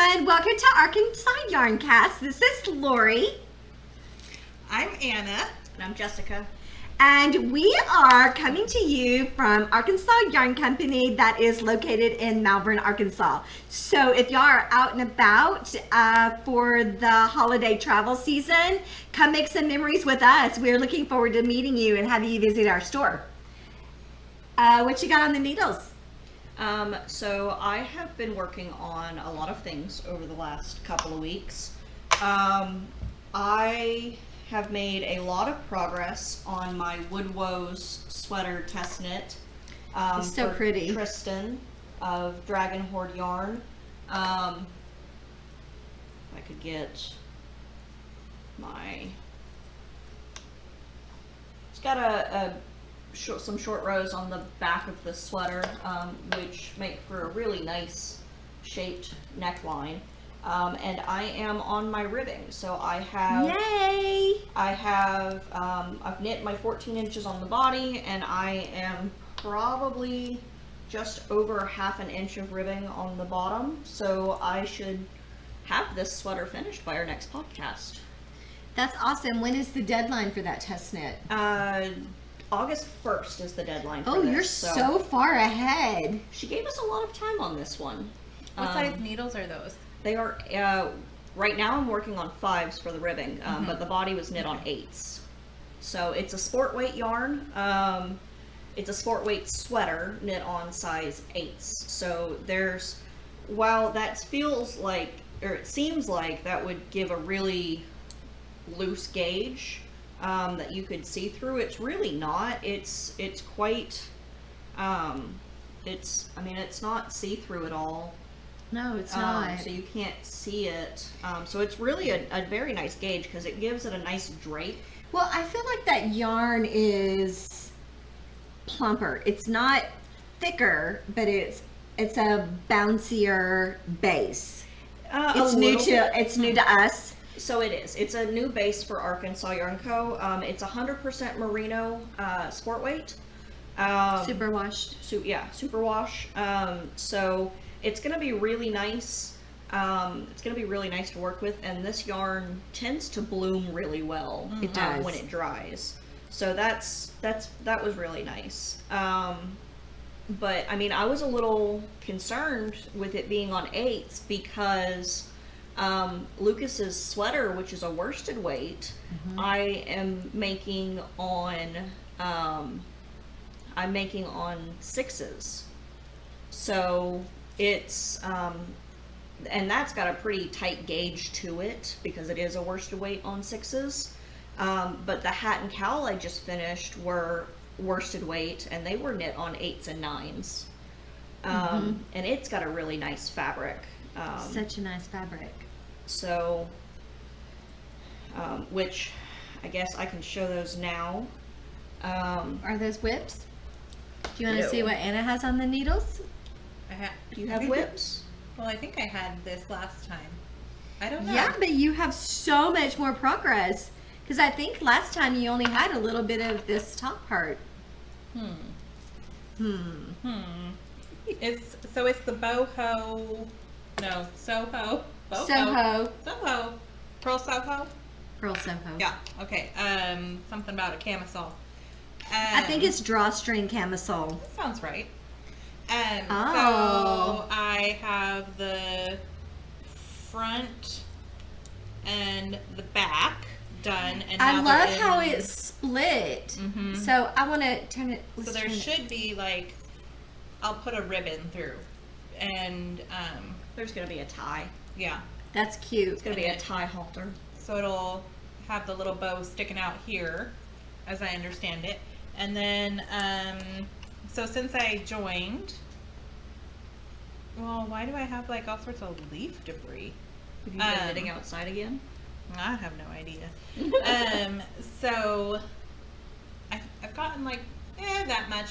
everyone. Welcome to ArkansasYarnCast. This is Lori. I'm Anna. And I'm Jessica. And we are coming to you from Arkansas Yarn Company that is located in Malvern, Arkansas. So if y'all are out and about for the holiday travel season, come make some memories with us. We're looking forward to meeting you and having you visit our store. What you got on the needles? So I have been working on a lot of things over the last couple of weeks. I have made a lot of progress on my Wood Woes sweater test knit. It's so for pretty. Tristan of Dragon Horde Yarn. If I could get my... It's got some short rows on the back of the sweater, which make for a really nice shaped neckline. And I am on my ribbing, so I have. Yay! I've knit my 14 inches on the body, and I am probably just over half an inch of ribbing on the bottom. So I should have this sweater finished by our next podcast. That's awesome. When is the deadline for that test knit? August 1st is the deadline for Oh, this. you're so far ahead. She gave us a lot of time on this one. What size needles are those? They are, right now I'm working on 5s for the ribbing, but the body was knit on 8s. So it's a sport weight yarn. It's a sport weight sweater knit on size 8s. So while that feels like, or it seems like that would give a really loose gauge that you could see through, it's really not. It's quite, it's not see-through at all. No, it's not. So you can't see it. So it's really a very nice gauge because it gives it a nice drape. Well, I feel like that yarn is plumper. It's not thicker, but it's a bouncier base. It's new to us. So it is. It's a new base for Arkansas Yarn Co. It's 100% merino sport weight. Super washed. Super wash. So it's going to be really nice. It's going to be really nice to work with, and this yarn tends to bloom really well. It does when it dries. So that was really nice. But I mean, I was a little concerned with it being on 8s because Lucas's sweater, which is a worsted weight, I am making on 6s. So it's and that's got a pretty tight gauge to it because it is a worsted weight on 6s. But the hat and cowl I just finished were worsted weight, and they were knit on 8s and 9s. And it's got a really nice fabric. Such a nice fabric. So, which I guess I can show those now. Are those whips? Do you want to No. see what Anna has on the needles? Do you have whips? Well, I think I had this last time. I don't know. Yeah, but you have so much more progress. Because I think last time you only had a little bit of this top part. It's the boho. No, Soho. Boho. Soho. Soho. Pearl Soho. Pearl Soho. Yeah. Okay. Something about a camisole. I think it's drawstring camisole. That sounds right. Oh. So I have the front and the back done, and I now love they're how in- it's split. So I want to turn it. So there should be like, I'll put a ribbon through, and There's going to be a tie. yeah, That's cute. It's going to be a tie halter. so it'll have the little bow sticking out here, as I understand it, and then so since I joined, well, why do I have like all sorts of leaf debris? Have you been knitting outside again? I have no idea. So I've gotten like that much.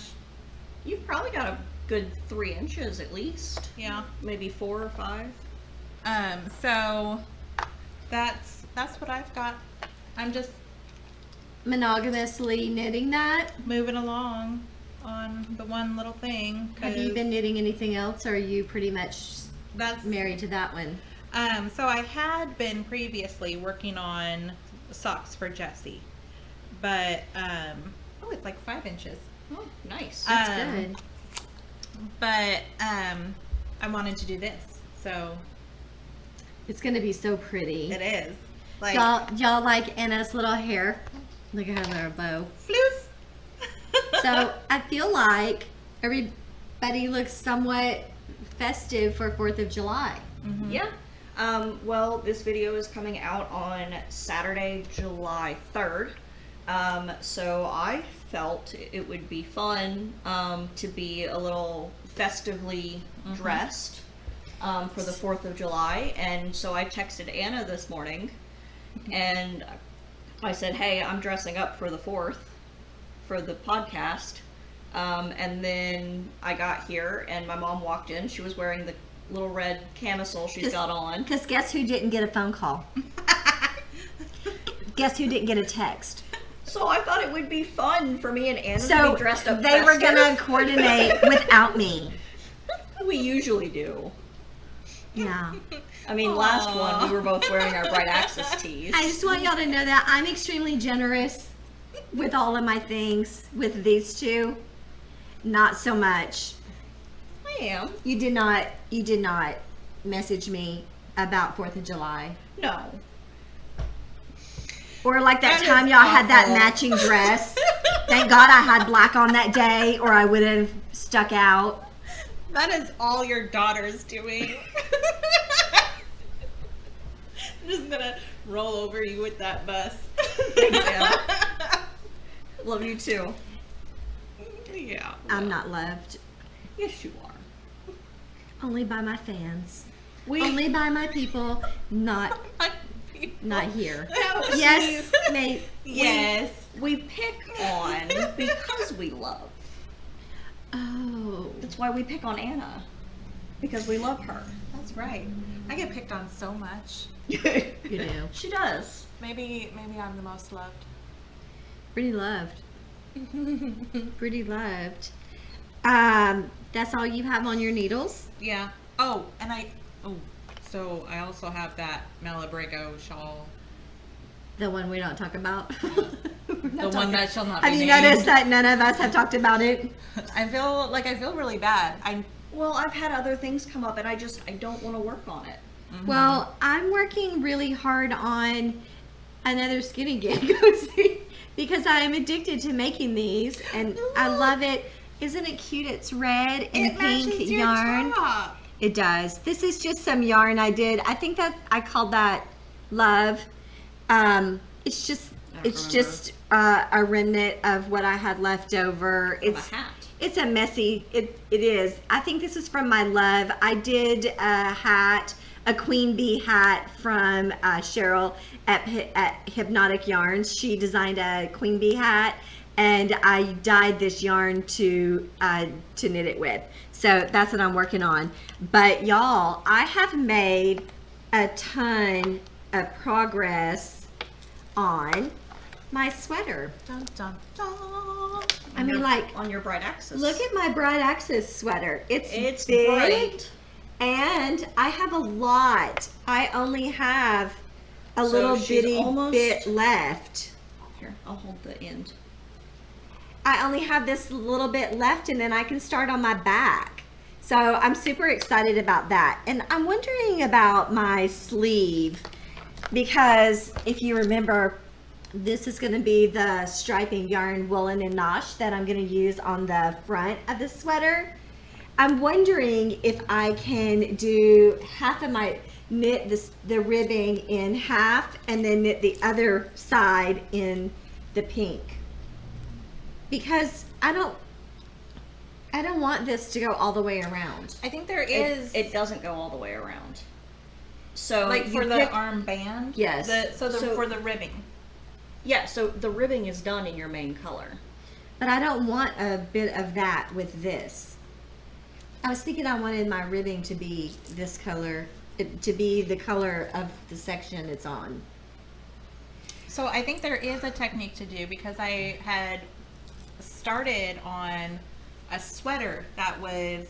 You've probably got a good 3 inches at least. Yeah. Maybe 4 or 5. So that's what I've got. I'm just Monogamously knitting that. moving along on the one little thing. Have you 'cause been knitting anything else, or are you pretty much That's married to that one? So I had been previously working on socks for Jessie, but oh, it's like 5 inches. Oh, nice. That's Um, good. But I wanted to do this, so It's gonna be so pretty. it is like Y'all like Anna's little hair? Look at her little bow. floose. So I feel like everybody looks somewhat festive for 4th of July. Mhm. Yeah. Well, this video is coming out on Saturday, July 3rd. So I felt it would be fun to be a little festively dressed for the 4th of July. And so I texted Anna this morning and I said, hey, I'm dressing up for the 4th for the podcast. And then I got here and my mom walked in. She was wearing the little red camisole she's got on. Because guess who didn't get a phone call? Guess who didn't get a text? So I thought it would be fun for me and Anna to So be dressed up they were festive. gonna coordinate without me. We usually do. Yeah. I mean, last one we were both wearing our Bright Access tees. I just want y'all to know that I'm extremely generous with all of my things. With these two, not so much. I am. You did not message me about 4th of July. No. Or like that That time is y'all had that awful. matching dress. Thank God I had black on that day or I would have stuck out. That is all your daughter's doing. I'm just gonna roll over you with that bus. Love you too. Yeah. I'm not loved. Yes, you are. Only by my fans. We Only by my people, not here. No, Yes, mate. Yes. we pick on because we love. Oh. That's why we pick on Anna. Because we love her. That's right. I get picked on so much. You do. She does. Maybe I'm the most loved. Pretty loved. Pretty loved. That's all you have on your needles? Yeah. Oh, and so I also have that Malabrigo shawl. The one we don't talk about? The one that shall not be Have you named. noticed that none of us have talked about it? I feel really bad. Well, I've had other things come up and I don't want to work on it. Well, I'm working really hard on another skinny gig because I am addicted to making these and I love it. Isn't it cute? It's red and It pink matches your yarn. top. It does. This is just some yarn I did. I think that I called that Love. It's just a remnant of what I had left over. It's a hat. It's a messy. It is. I think this is from my Love. I did a hat, a queen bee hat from Cheryl at Hypnotic Yarns. She designed a queen bee hat, and I dyed this yarn to knit it with. So that's what I'm working on. But y'all, I have made a ton of progress on my sweater. Dun, dun, dun. I mean, like, On your Bright Access. look at my Bright Access sweater. It's big. big, and I have a lot. I only have a little she's bitty almost- bit left. Here, I'll hold the end. I only have this little bit left, and then I can start on my back. So I'm super excited about that. And I'm wondering about my sleeve, because if you remember, this is going to be the striping yarn Woolen and Nosh that I'm going to use on the front of the sweater. I'm wondering if I can do half of my knit the ribbing in half and then knit the other side in the pink, because I don't want this to go all the way around. I think there is It doesn't go all the way around. So like you for the pick- arm band. Yes. So So- for the ribbing. Yeah, so the ribbing is done in your main color. But I don't want a bit of that with this. I was thinking I wanted my ribbing to be this color, to be the color of the section it's on. So I think there is a technique to do, because I had started on a sweater that was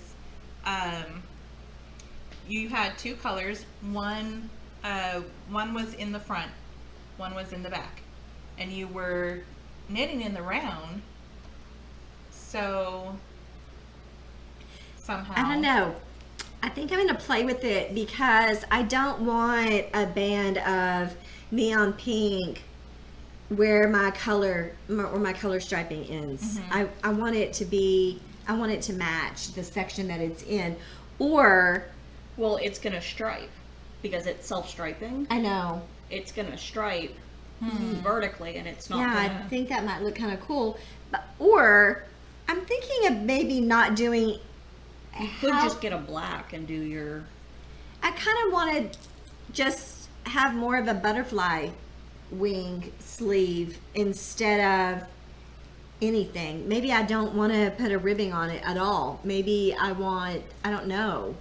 you had two colors. One was in the front, one was in the back, and you were knitting in the round. So somehow, I don't know. I think I'm going to play with it because I don't want a band of neon pink where my color striping ends. I want it to be, I want it to match the section that it's in. Or, Well, it's gonna stripe because it's self-striping. I know. It's gonna stripe vertically, and it's not. Yeah, I gonna... think that might look kind of cool. But, or I'm thinking of maybe not doing. You could just get a black and do your. I kind of want to just have more of a butterfly wing sleeve instead of anything. Maybe I don't want to put a ribbing on it at all. Maybe I don't know.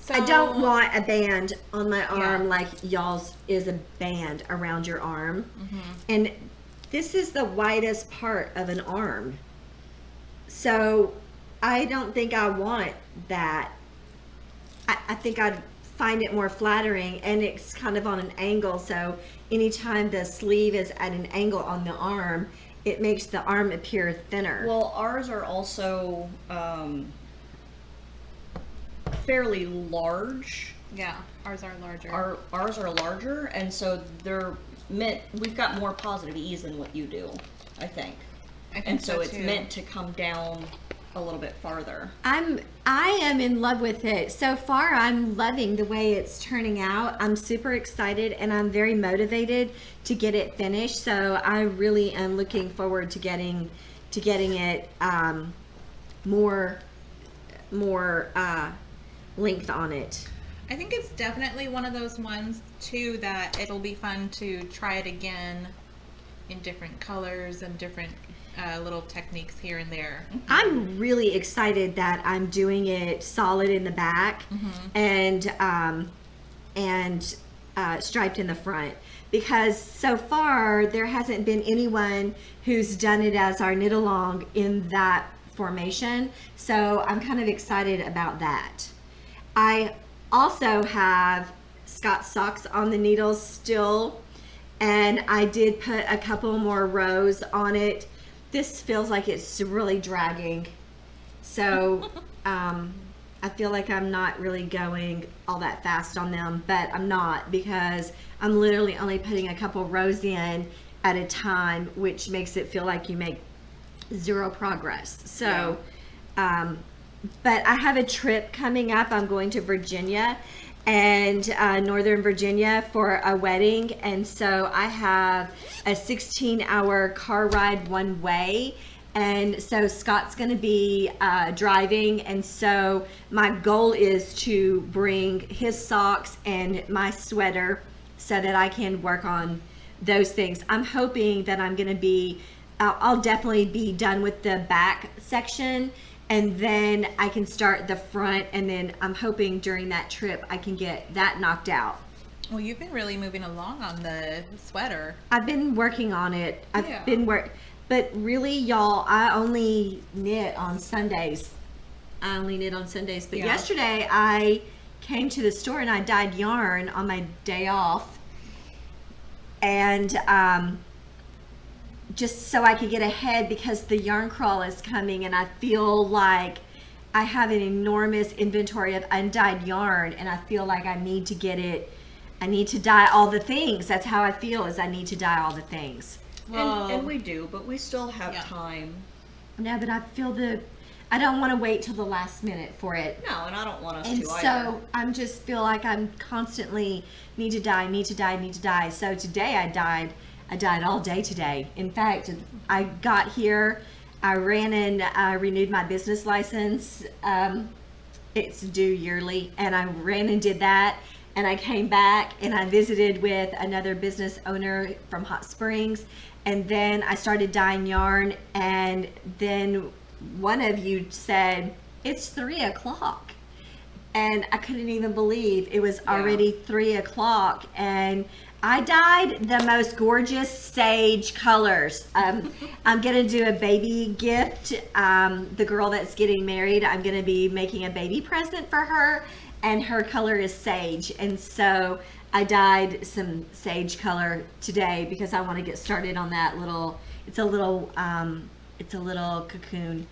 so I don't want a band on my arm Yeah. like y'all's is a band around your arm. And this is the widest part of an arm. So I don't think I want that. I think I'd find it more flattering, and it's kind of on an angle. So anytime the sleeve is at an angle on the arm, it makes the arm appear thinner. Well, ours are also fairly large. Yeah, ours are larger. Ours are larger, and so they're meant. We've got more positive ease than what you do, I think. I think And so it's too. meant to come down a little bit farther. I am in love with it. So far, I'm loving the way it's turning out. I'm super excited, and I'm very motivated to get it finished. So I really am looking forward to getting it more length on it. I think it's definitely one of those ones too that it'll be fun to try it again in different colors and different little techniques here and there. I'm really excited that I'm doing it solid in the back and striped in the front, because so far there hasn't been anyone who's done it as our knit along in that formation. So I'm kind of excited about that. I also have Scott socks on the needles still, and I did put a couple more rows on it. This feels like it's really dragging, so I feel like I'm not really going all that fast on them, but I'm not, because I'm literally only putting a couple rows in at a time, which makes it feel like you make zero progress. So but I have a trip coming up. I'm going to Virginia and Northern Virginia for a wedding, and so I have a 16-hour car ride one way, and so Scott's going to be driving, and so my goal is to bring his socks and my sweater so that I can work on those things. I'm hoping that I'm going to be I'll definitely be done with the back section, and then I can start the front, and then I'm hoping during that trip I can get that knocked out. Well, you've been really moving along on the sweater. I've been working on it. Yeah. But really, y'all, I only knit on Sundays. But Yeah. yesterday I came to the store and I dyed yarn on my day off, and just so I could get ahead, because the yarn crawl is coming, and I feel like I have an enormous inventory of undyed yarn, and I feel like I need to get it. I need to dye all the things. That's how I feel, is I need to dye all the things. Well, And we do, but we still have Yeah. time. No, but I I don't want to wait till the last minute for it. No, and I don't want us And to so either. I'm just feel like I'm constantly need to dye. So today I dyed all day today. In fact, I got here, I ran and renewed my business license. It's due yearly, and I ran and did that. And I came back and I visited with another business owner from Hot Springs. And then I started dyeing yarn. And then one of you said, it's 3 o'clock. And I couldn't even believe it was already 3 o'clock. And I dyed the most gorgeous sage colors. I'm gonna do a baby gift. The girl that's getting married, I'm gonna be making a baby present for her, and her color is sage. And so I dyed some sage color today because I want to get started on that little. It's a little cocoon,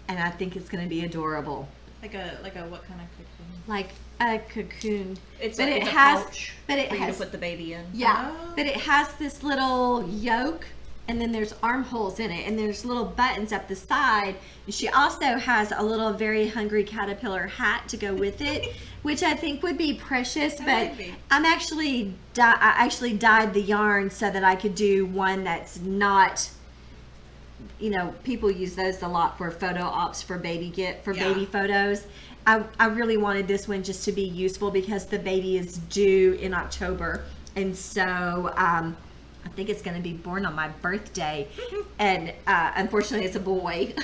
and I think it's gonna be adorable. Like a what kind of cocoon? Like a cocoon. It's but a, it it's a has, pouch but it for you has, to put the baby in. yeah, Oh. but it has this little yoke, and then there's armholes in it, and there's little buttons up the side. And she also has a little very hungry caterpillar hat to go with it, which I think would be precious. That But would be. I actually dyed the yarn so that I could do one that's not. You know, people use those a lot for photo ops for baby baby photos. I really wanted this one just to be useful because the baby is due in October, and so I think it's going to be born on my birthday, and unfortunately it's a boy,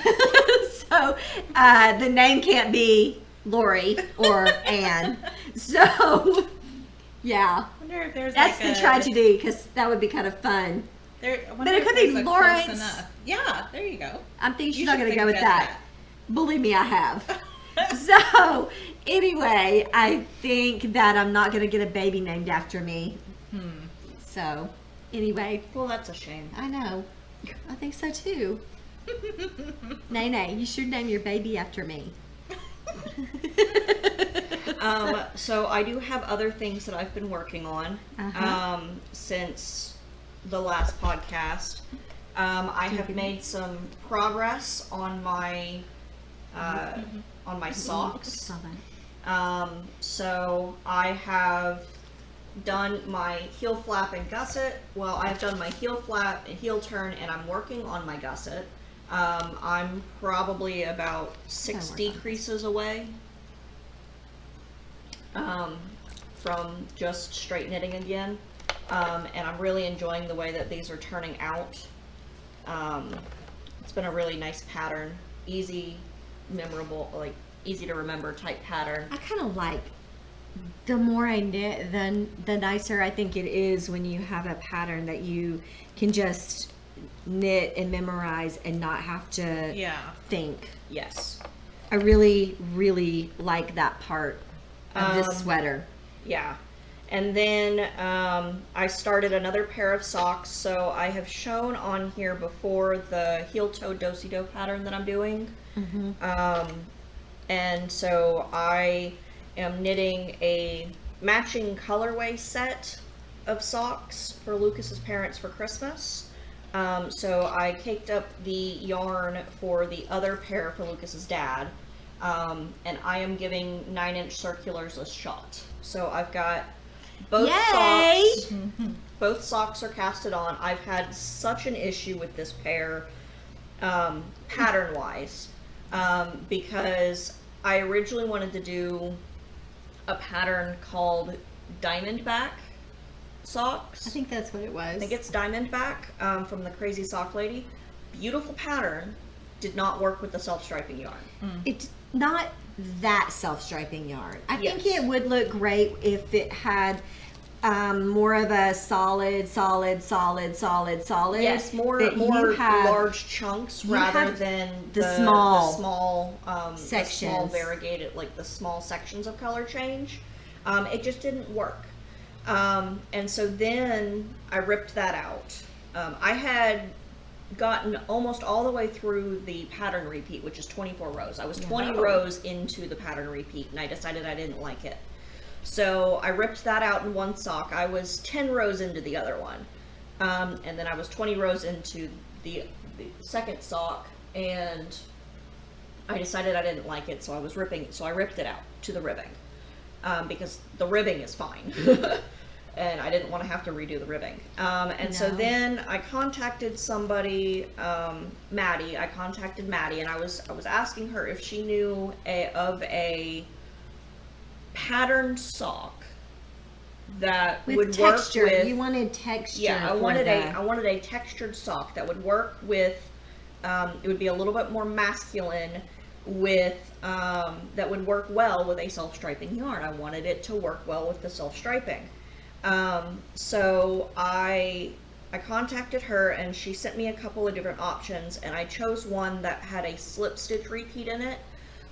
so the name can't be Lori or Anne. So yeah, I wonder if there's that's like the tragedy because that would be kind of fun. I But wonder it if could be there's a Lawrence. close enough. Yeah, there you go. I'm thinking she's You not should going to go with suggest that. Believe me, I have. So, anyway, I think that I'm not going to get a baby named after me. So, anyway, Well, that's a shame. I know. I think so too. Nay, you should name your baby after me. So I do have other things that I've been working on Uh-huh. since the last podcast. I have made some progress on my socks. Saw that. So I have done my heel flap and gusset. Well, I've done my heel flap and heel turn, and I'm working on my gusset. I'm probably about 60 creases away from just straight knitting again. And I'm really enjoying the way that these are turning out. It's been a really nice pattern, easy, memorable, like easy to remember type pattern. I kind of like the more I knit, the nicer I think it is when you have a pattern that you can just knit and memorize and not have to think. Yes. I really, really like that part of this Um, sweater. Yeah. And then I started another pair of socks. So I have shown on here before the heel toe do-si-do pattern that I'm doing. And so I am knitting a matching colorway set of socks for Lucas's parents for Christmas. So I caked up the yarn for the other pair for Lucas's dad. And I am giving 9-inch circulars a shot. So I've got both Yay! socks. Both socks are casted on. I've had such an issue with this pair, pattern-wise, because I originally wanted to do a pattern called Diamondback socks. I think that's what it was. I think it's Diamondback from the Crazy Sock Lady. Beautiful pattern. Did not work with the self-striping yarn. It's not that self-striping yarn. I think Yes. it would look great if it had more of a solid. Yes, more that you more have large chunks you rather have than the the small small sections. the small variegated, like the small sections of color change. It just didn't work. And so then I ripped that out. I had gotten almost all the way through the pattern repeat, which is 24 rows. I was 20 rows into the pattern repeat, and I decided I didn't like it. So I ripped that out in one sock. I was 10 rows into the other one. And then I was 20 rows into the second sock, and I decided I didn't like it, so I ripped it out to the ribbing. Because the ribbing is fine. And I didn't want to have to redo the ribbing. So then I contacted somebody, Maddie. I contacted Maddie, and I was asking her if she knew of a patterned sock that with would texture. work with. You wanted texture. Yeah, I for wanted the- a textured sock that would work with. It would be a little bit more masculine with that would work well with a self-striping yarn. I wanted it to work well with the self-striping. So I contacted her and she sent me a couple of different options, and I chose one that had a slip stitch repeat in it,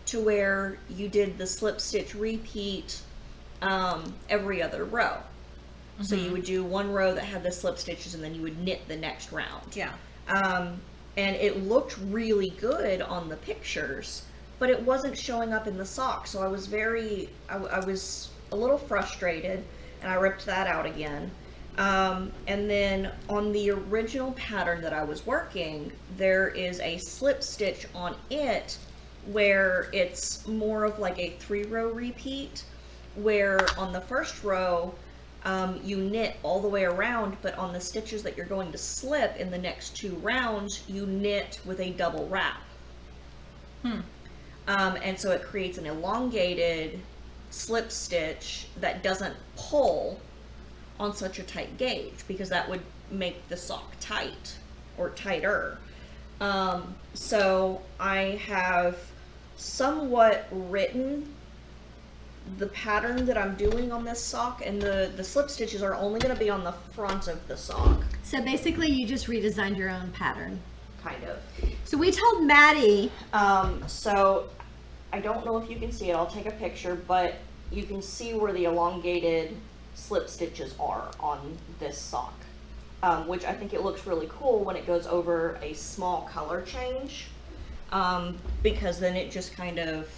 to where you did the slip stitch repeat every other row. So you would do one row that had the slip stitches, and then you would knit the next round. Yeah. And it looked really good on the pictures, but it wasn't showing up in the sock. So I was I was a little frustrated, and I ripped that out again. And then on the original pattern that I was working, there is a slip stitch on it where it's more of like a 3-row repeat, where on the first row, you knit all the way around, but on the stitches that you're going to slip in the next 2 rounds, you knit with a double wrap. And so it creates an elongated slip stitch that doesn't pull on such a tight gauge, because that would make the sock tight or tighter. So I have somewhat written the pattern that I'm doing on this sock, and the slip stitches are only going to be on the front of the sock. So basically you just redesigned your own pattern. Kind of. So we told Maddie, So I don't know if you can see it. I'll take a picture, but you can see where the elongated slip stitches are on this sock, which I think it looks really cool when it goes over a small color change, because then it just kind of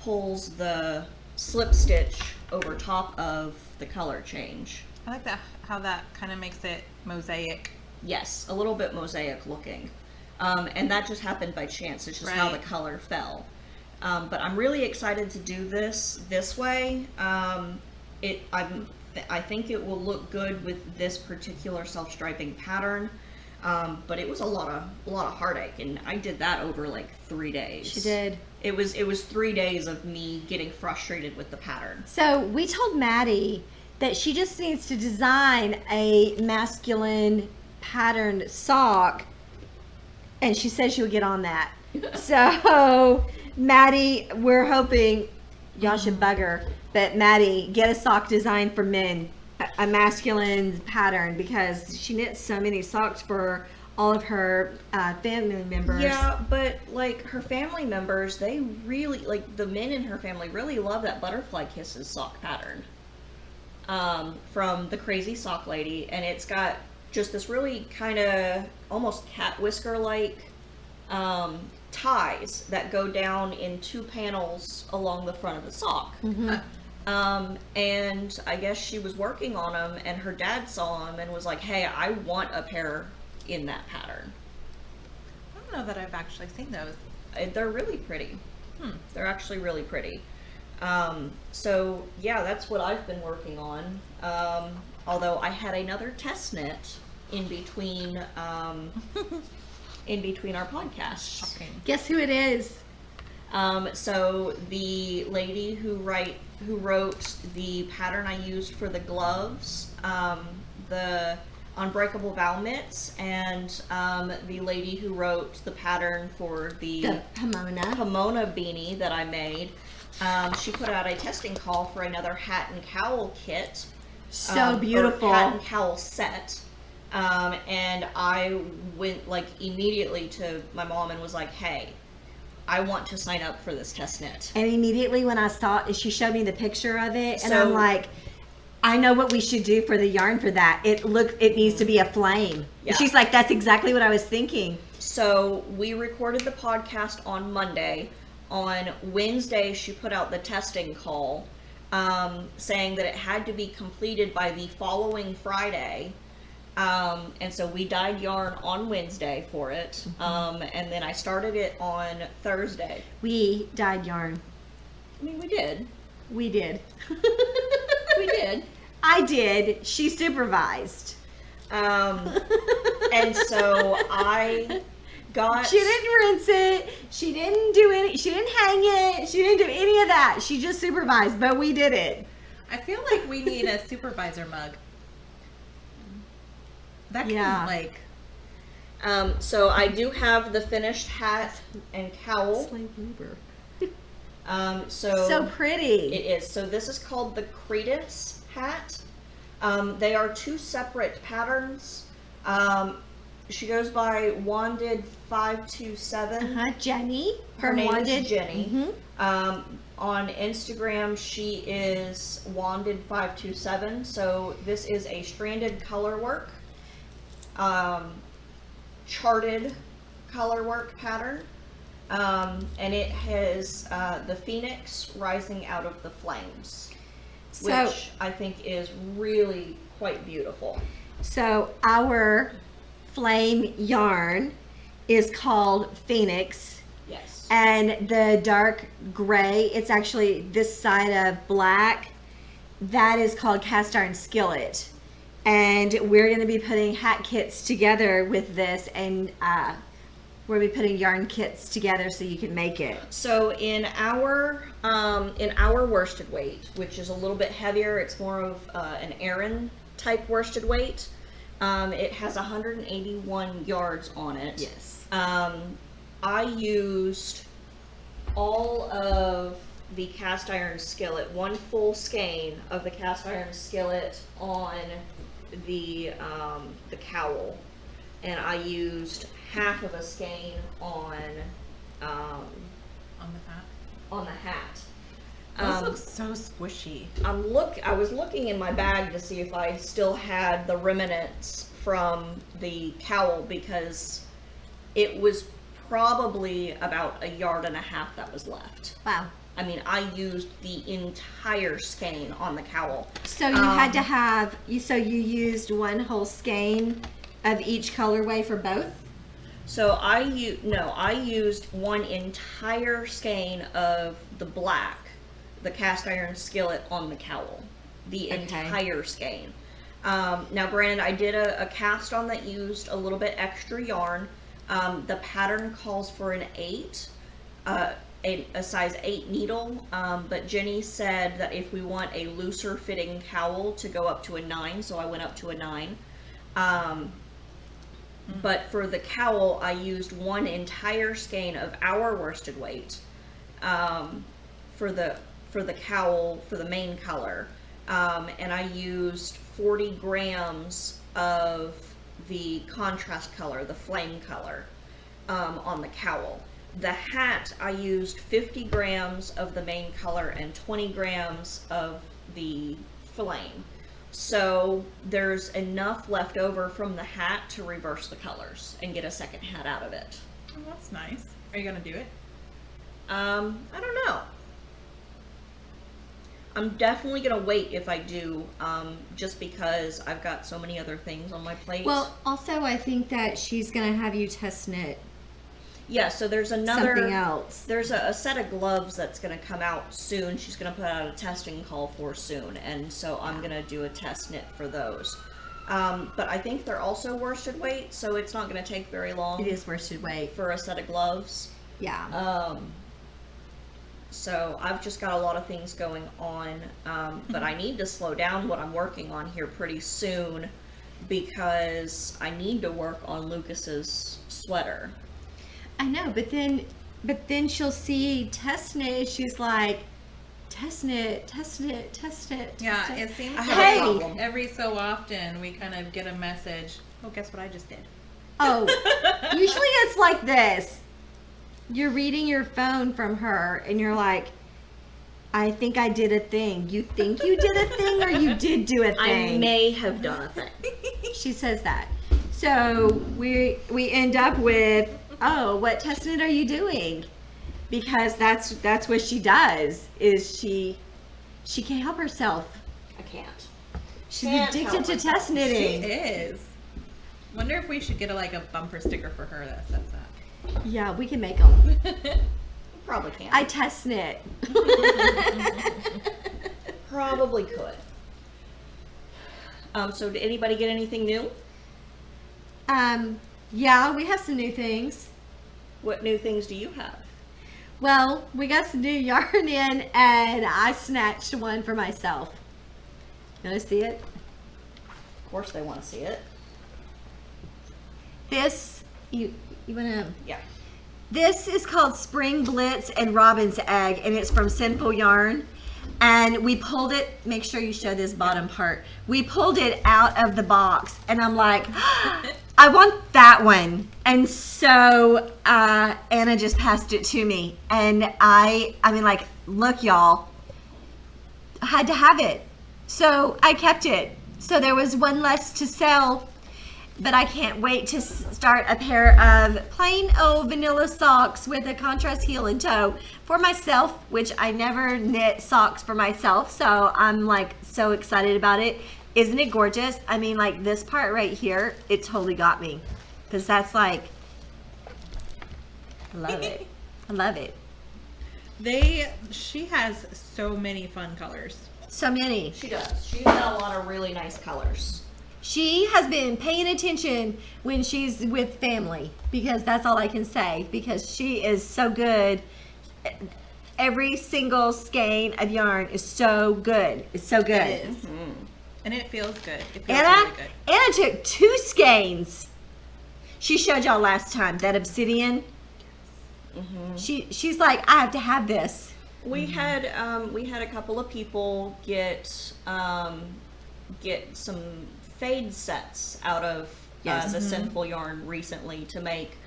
pulls the slip stitch over top of the color change. I like that, how that kind of makes it mosaic. Yes, a little bit mosaic looking. And that just happened by chance. It's just how the Right. color fell. But I'm really excited to do this way. I think it will look good with this particular self-striping pattern. But it was a lot of heartache, and I did that over like 3 days. she did. It was 3 days of me getting frustrated with the pattern. So we told Maddie that she just needs to design a masculine patterned sock, and she said she would get on that. So Maddie, we're hoping y'all should bug her, but Maddie, get a sock designed for men, a masculine pattern, because she knits so many socks for all of her family members. Yeah, but like her family members, they really, like the men in her family really love that Butterfly Kisses sock pattern from the Crazy Sock Lady, and it's got just this really kind of almost cat whisker like ties that go down in 2 panels along the front of the sock. And I guess she was working on them, and her dad saw them and was like, hey, I want a pair in that pattern. I don't know that I've actually seen those. They're really pretty. They're actually really pretty. So yeah, that's what I've been working on. Although I had another test knit in between our podcasts. Shocking. Guess who it is? So the lady who wrote the pattern I used for the gloves, the Unbreakable Bow mitts, and the lady who wrote the pattern for the Pomona beanie that I made, she put out a testing call for another hat and cowl kit. So or beautiful. hat and cowl set. And I went like immediately to my mom and was like, hey, I want to sign up for this test knit. And immediately when I saw it, she showed me the picture of it, and So- I'm like, I know what we should do for the yarn for that. It needs to be a flame. Yeah. She's like, that's exactly what I was thinking. So we recorded the podcast on Monday. On Wednesday, she put out the testing call, saying that it had to be completed by the following Friday. And so we dyed yarn on Wednesday for it. And then I started it on Thursday. We dyed yarn. I mean, we did. We did. We did. I did. She supervised. And so I got... She didn't rinse it. She didn't do any. She didn't hang it. She didn't do any of that. She just supervised, but we did it. I feel like we need a supervisor mug. That can Yeah. So I do have the finished hat and cowl. Slave labor. So So pretty. it is. So this is called the Credence. hat. They are two separate patterns. She goes by Wanded 527. Jenny. Her name Wanded. is Jenny. Mhm. On Instagram, she is Wanded 527. So this is a stranded color work, charted color work pattern, and it has the phoenix rising out of the flames, So- which I think is really quite beautiful. So our flame yarn is called Phoenix. Yes. And the dark gray, it's actually this side of black, that is called cast iron skillet. And we're going to be putting hat kits together with this, and we'll be putting yarn kits together so you can make it. So in our worsted weight, which is a little bit heavier, it's more of an Aran type worsted weight. It has 181 yards on it. Yes. I used all of the cast iron skillet, one full skein of the cast iron skillet on the cowl, and I used half of a skein on On the hat. on the hat. Those look so squishy. I was looking in my bag to see if I still had the remnants from the cowl, because it was probably about a yard and a half that was left. Wow. I mean, I used the entire skein on the cowl. So you had to have, so you used one whole skein of each colorway for both? So I used one entire skein of the black, the cast iron skillet on the cowl. The entire skein. Now granted, I did a cast on that used a little bit extra yarn. The pattern calls for an 8, a size 8 needle, but Jenny said that if we want a looser fitting cowl, to go up to a 9, so I went up to a 9. But for the cowl, I used one entire skein of our worsted weight for the cowl, for the main color, and I used 40 grams of the contrast color, the flame color, on the cowl. The hat, I used 50 grams of the main color and 20 grams of the flame. So there's enough left over from the hat to reverse the colors and get a second hat out of it. Oh, that's nice. Are you gonna do it? I don't know. I'm definitely gonna wait if I do, just because I've got so many other things on my plate. Well, also I think that she's going to have you test knit yeah, so there's another something else. There's a set of gloves that's going to come out soon. She's going to put out a testing call for soon, and so I'm going to do a test knit for those. But I think they're also worsted weight, so it's not going to take very long. It is worsted weight. For a set of gloves. Yeah. So I've just got a lot of things going on, but I need to slow down what I'm working on here pretty soon, because I need to work on Lucas's sweater. I know, but then she'll see test knit. She's like, test knit, test knit, test knit. Yeah, test knit. it seems Hey! like every so often we kind of get a message. Oh, guess what I just did? Oh, usually it's like this. You're reading your phone from her, and you're like, I think I did a thing. You think you did a thing, or you did do a thing? I may have done a thing. She says that. So we end up with, oh, what test knit are you doing? Because that's what she does. Is she can't help herself. I can't. She's Can't addicted help to herself. test She knitting. is. Wonder if we should get a bumper sticker for her that says that. Yeah, we can make them. Probably can't. I test knit. Probably could. So did anybody get anything new? Yeah, we have some new things. What new things do you have? Well, we got some new yarn in, and I snatched one for myself. You want to see it? Of course they want to see it. This, you want to... Yeah. This is called Spring Blitz and Robin's Egg, and it's from Sinful Yarn. And we pulled it, make sure you show this bottom part. We pulled it out of the box and I'm like, I want that one. And so Anna just passed it to me. And I mean, like, look, y'all, I had to have it. So I kept it. So there was one less to sell. But I can't wait to start a pair of plain old vanilla socks with a contrast heel and toe for myself, which I never knit socks for myself. So I'm like so excited about it. Isn't it gorgeous? I mean, like this part right here, it totally got me. Because that's like, I love it. I love it. She has so many fun colors. So many. She does. She's got a lot of really nice colors. She has been paying attention when she's with family, because that's all I can say, because she is so good. Every single skein of yarn is so good. It's so good. It is. Mm-hmm. And it feels good. It feels Anna, really good. Anna took 2 skeins. She showed y'all last time, that obsidian. Mm-hmm. She's like, I have to have this. We had a couple of people get some fade sets out of the Sinful yarn recently to make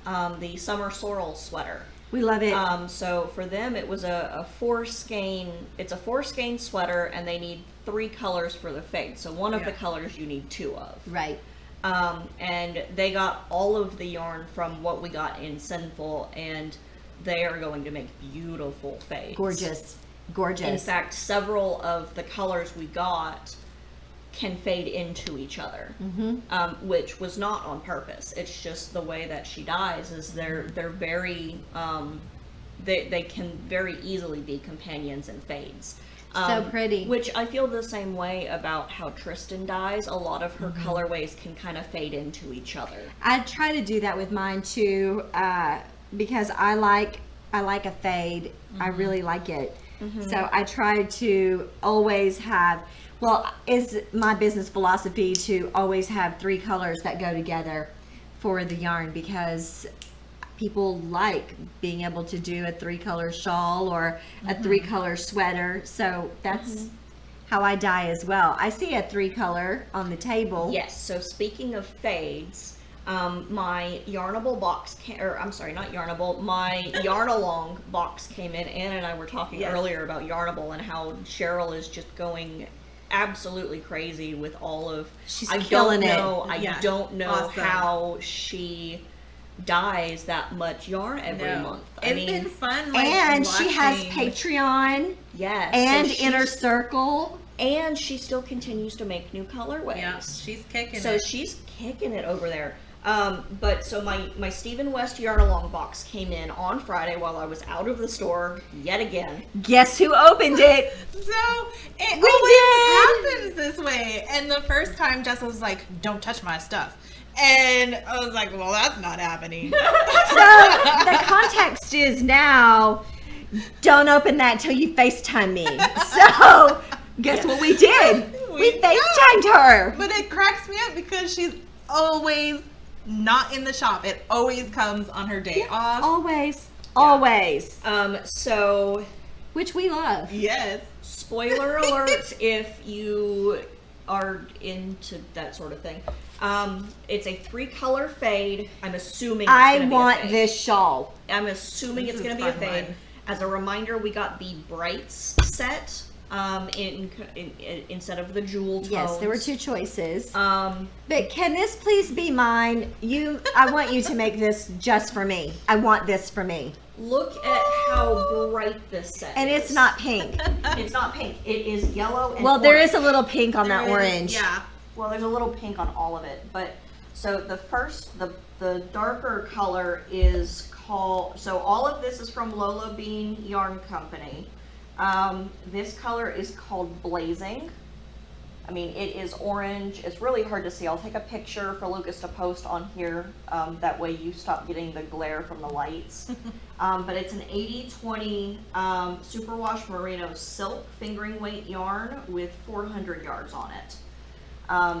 the summer sorrel sweater. We love it. So for them, it was a 4 skein. It's a 4 skein sweater, and they need 3 colors for the fade. So one of the colors you need 2 of. Right. And they got all of the yarn from what we got in Sinful, and they are going to make beautiful fades. Gorgeous. Gorgeous. In fact, several of the colors we got can fade into each other, which was not on purpose. It's just the way that she dyes is they're very they can very easily be companions in fades. So pretty. Which I feel the same way about how Tristan dyes. A lot of her colorways can kind of fade into each other. I try to do that with mine too, because I like a fade. I really like it. So I try to always have, well, it's my business philosophy to always have 3 colors that go together for the yarn, because people like being able to do a 3-color shawl or a 3-color sweater. So that's how I dye as well. I see a 3-color on the table. Yes. So speaking of fades, my Yarnable box, not Yarnable, my Yarn-Along box came in. Anna and I were talking earlier about Yarnable and how Cheryl is just going absolutely crazy with all of. She's killing it. I don't know how she dyes that much yarn every month. It's been fun. Like, and watching. she has Patreon. Yes. And Inner Circle. And she still continues to make new colorways. Yeah, she's kicking it. So she's kicking it over there. But so my Stephen West Yarn-Along box came in on Friday while I was out of the store yet again. Guess who opened it? So it always happens this way. And the first time Jess was like, "Don't touch my stuff." And I was like, well, that's not happening. So the context is now, don't open that till you FaceTime me. So guess what we did? We FaceTimed her. But it cracks me up because she's always not in the shop. It always comes on her day off. Always. Always. So. Which we love. Yes. Spoiler alert if you are into that sort of thing. It's a 3-color fade. I'm assuming it's I gonna want be a fade. this shawl. I'm assuming it's going to be a fade. As a reminder, we got the Brights set instead of the jewel tones. Yes, there were 2 choices. But can this please be mine? I want you to make this just for me. I want this for me. Look at how bright this set is. And it's not pink. It's not pink. It is yellow and well, there orange. is a little pink on that orange. Yeah. Well, there's a little pink on all of it, but so the darker color is called. So all of this is from Lola Bean Yarn Company. This color is called Blazing. I mean, it is orange. It's really hard to see. I'll take a picture for Lucas to post on here. That way you stop getting the glare from the lights. But it's an 80/20 superwash merino silk fingering weight yarn with 400 yards on it.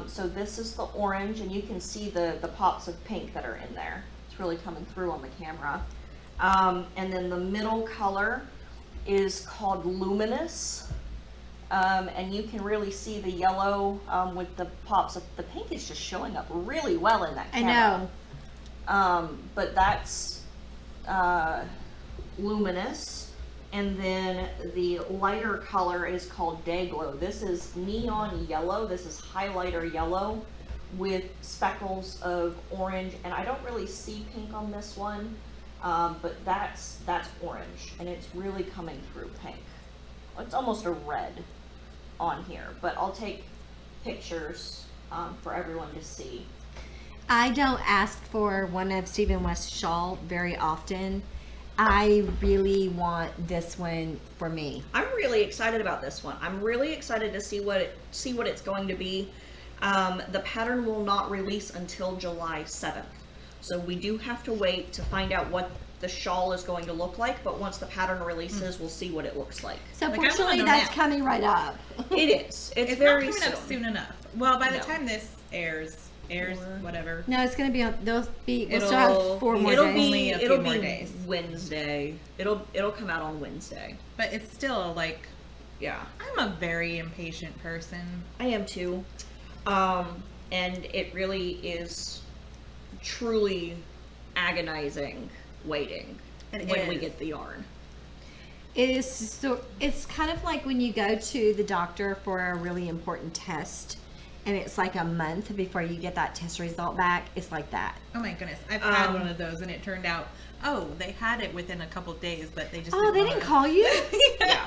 So this is the orange, and you can see the pops of pink that are in there. It's really coming through on the camera. And then the middle color is called Luminous. and you can really see the yellow with the pops. The pink is just showing up really well in that camera. I know. But that's luminous, and then the lighter color is called Day Glow. This is neon yellow. This is highlighter yellow with speckles of orange, and I don't really see pink on this one, but that's orange, and it's really coming through pink. It's almost a red on here, but I'll take pictures for everyone to see. I don't ask for one of Stephen West's shawl very often. I really want this one for me. I'm really excited about this one. I'm really excited to see what it's going to be. The pattern will not release until July 7th. So we do have to wait to find out what the shawl is going to look like, but once the pattern releases, we'll see what it looks like. So Like, I fortunately, wanna know that's now. coming right up. It is. It's It's very not coming soon. up soon enough. Well, by the No. time this airs, whatever. No, it's going to be on, we'll It'll- still have 4 more it'll days. be Only a few it'll more be days. Wednesday. It'll come out on Wednesday. But it's still like, Yeah, I'm a very impatient person. I am too. And it really is truly agonizing waiting It when we is. get the yarn. It is so. It's kind of like when you go to the doctor for a really important test, and it's like a month before you get that test result back. It's like that. Oh my goodness, I've had one of those, and it turned out, they had it within a couple days, but they just Oh, they didn't call you? Yeah.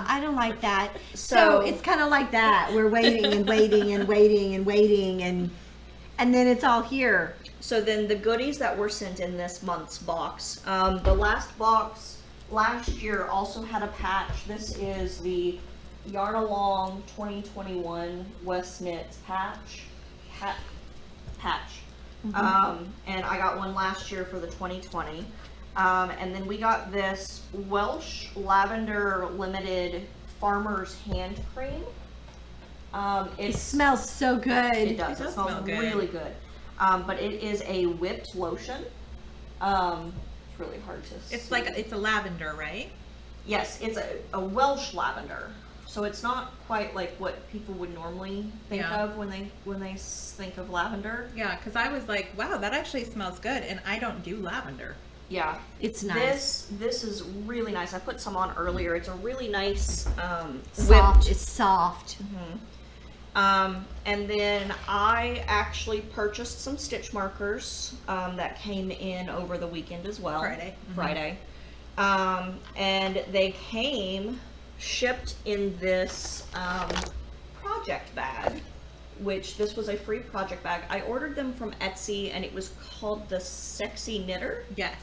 I don't like that. So so- it's kind of like that. We're waiting and waiting and waiting and waiting, and then it's all here. So then the goodies that were sent in this month's box, the last box last year also had a patch. This is the Yarn Along 2021 West Knit patch. And I got one last year for the 2020. And then we got this Welsh Lavender Limited Farmer's Hand Cream. It smells so good. It does. It It does smells smell good. really good. But it is a whipped lotion. It's really hard to see. It's like, it's a lavender, right? Yes, it's a Welsh lavender. So it's not quite like what people would normally think Yeah. of when they think of lavender. Yeah, because I was like, wow, that actually smells good, and I don't do lavender. Yeah. It's nice. This is really nice. I put some on earlier. It's a really nice Soft. whipped. It's soft. And then I actually purchased some stitch markers that came in over the weekend as well. Friday. And they came shipped in this project bag, which this was a free project bag. I ordered them from Etsy, and it was called the Sexy Knitter. Yes.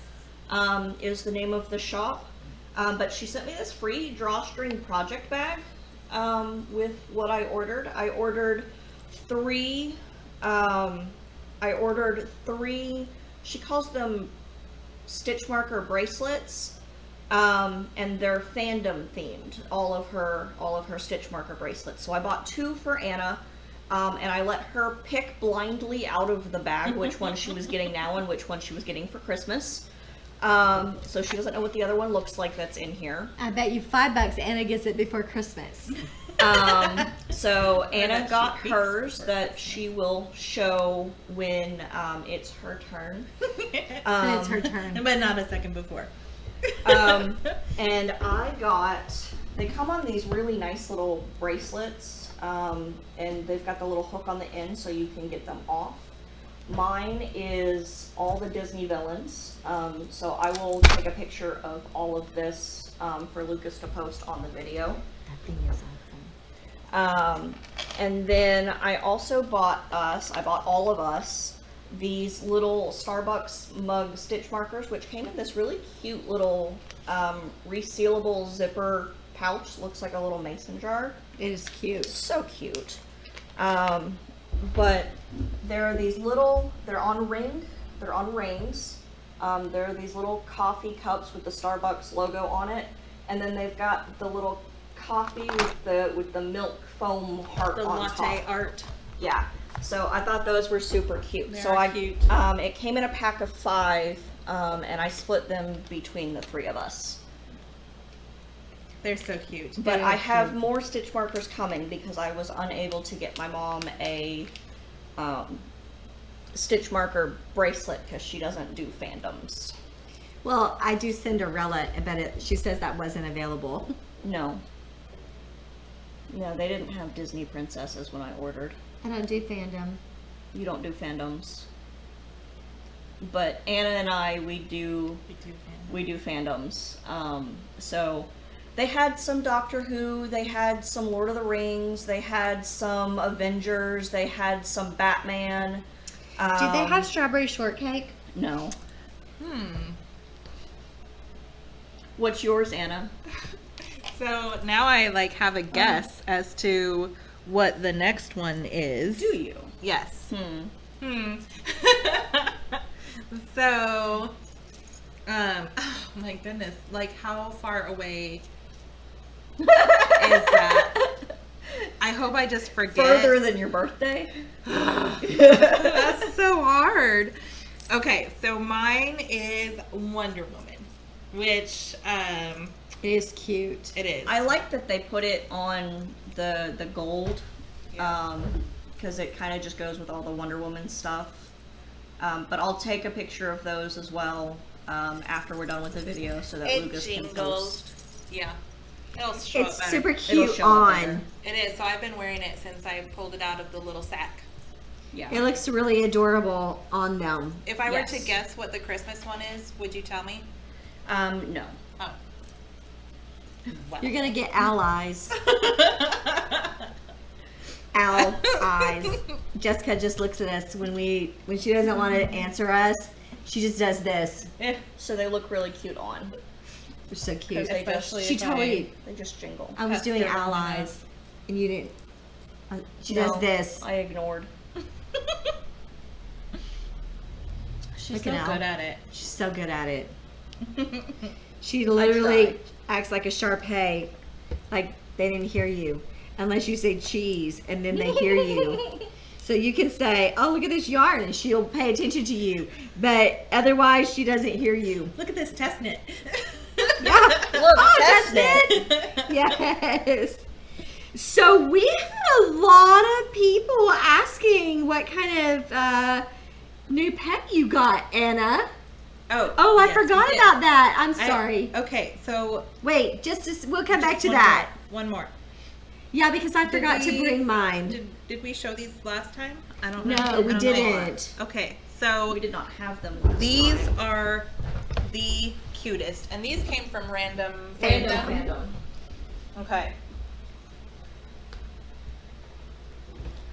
Is the name of the shop. But she sent me this free drawstring project bag with what I ordered. I ordered three, she calls them stitch marker bracelets, and they're fandom themed, all of her stitch marker bracelets. So I bought 2 for Anna, and I let her pick blindly out of the bag which one she was getting now and which one she was getting for Christmas. So she doesn't know what the other one looks like that's in here. I bet you $5 Anna gets it before Christmas. So Anna that got she hers that she will show when it's her turn. When it's her turn. But not a second before. And they come on these really nice little bracelets, and they've got the little hook on the end so you can get them off. Mine is all the Disney villains, so I will take a picture of all of this for Lucas to post on the video. That thing is awesome. And then I also bought all of us these little Starbucks mug stitch markers, which came in this really cute little resealable zipper pouch. Looks like a little mason jar. It is cute. So cute. But there are these they're on rings. There are these little coffee cups with the Starbucks logo on it, and then they've got the little coffee with the milk foam heart The on latte top. art. Yeah. So I thought those were super cute. They so are I cute. it came in a pack of 5, and I split them between the 3 of us. They're so cute. But I have more stitch markers coming because I was unable to get my mom a stitch marker bracelet because she doesn't do fandoms. Well, I do Cinderella, but she says that wasn't available. No. No, they didn't have Disney princesses when I ordered. I don't do fandom. You don't do fandoms. But Anna and I, we do fandoms. So they had some Doctor Who, they had some Lord of the Rings, they had some Avengers, they had some Batman. Do they have strawberry shortcake? No. What's yours, Anna? So now I have a guess as to what the next one is. Do you? Yes. So, oh my goodness, how far away is that? I hope I just forget. Further than your birthday? That's so hard. Okay, so mine is Wonder Woman, which It is cute. it is. I like that they put it on the gold, because it kind of just goes with all the Wonder Woman stuff. But I'll take a picture of those as well after we're done with the video so that Lucas can post. Yeah. It'll show It's up better. super It'll cute show up better. on. It is. So I've been wearing it since I pulled it out of the little sack. Yeah. It looks really adorable on them. If I were to Yes. guess what the Christmas one is, would you tell me? No. Oh. Wow. You're gonna get allies. Owl eyes. Jessica just looks at us when she doesn't want to answer us. She just does this. So they look really cute on. They're so cute. They Especially She if totally. They just jingle. I was That's doing different allies, and you didn't. She No, does this. I ignored. She's Look so at good Al. at it. She's so good at it. She literally acts like a Sharpay, like they didn't hear you, unless you say cheese, and then they hear you. So you can say, "Oh, look at this yarn," and she'll pay attention to you. But otherwise, she doesn't hear you. Look at this test knit. Yeah. Look, Oh, test that's it. Yes. So we had a lot of people asking what kind of new pet you got, Anna. Oh, I yes, forgot we did. about that. I'm sorry. Okay, so Wait, we'll come back to that. One more. Yeah, because I forgot to we- bring mine. Did we show these last time? I don't know. No, we I don't know. didn't. Okay, so We did not have them last these time. are the cutest, and these came from random Fandom. Okay.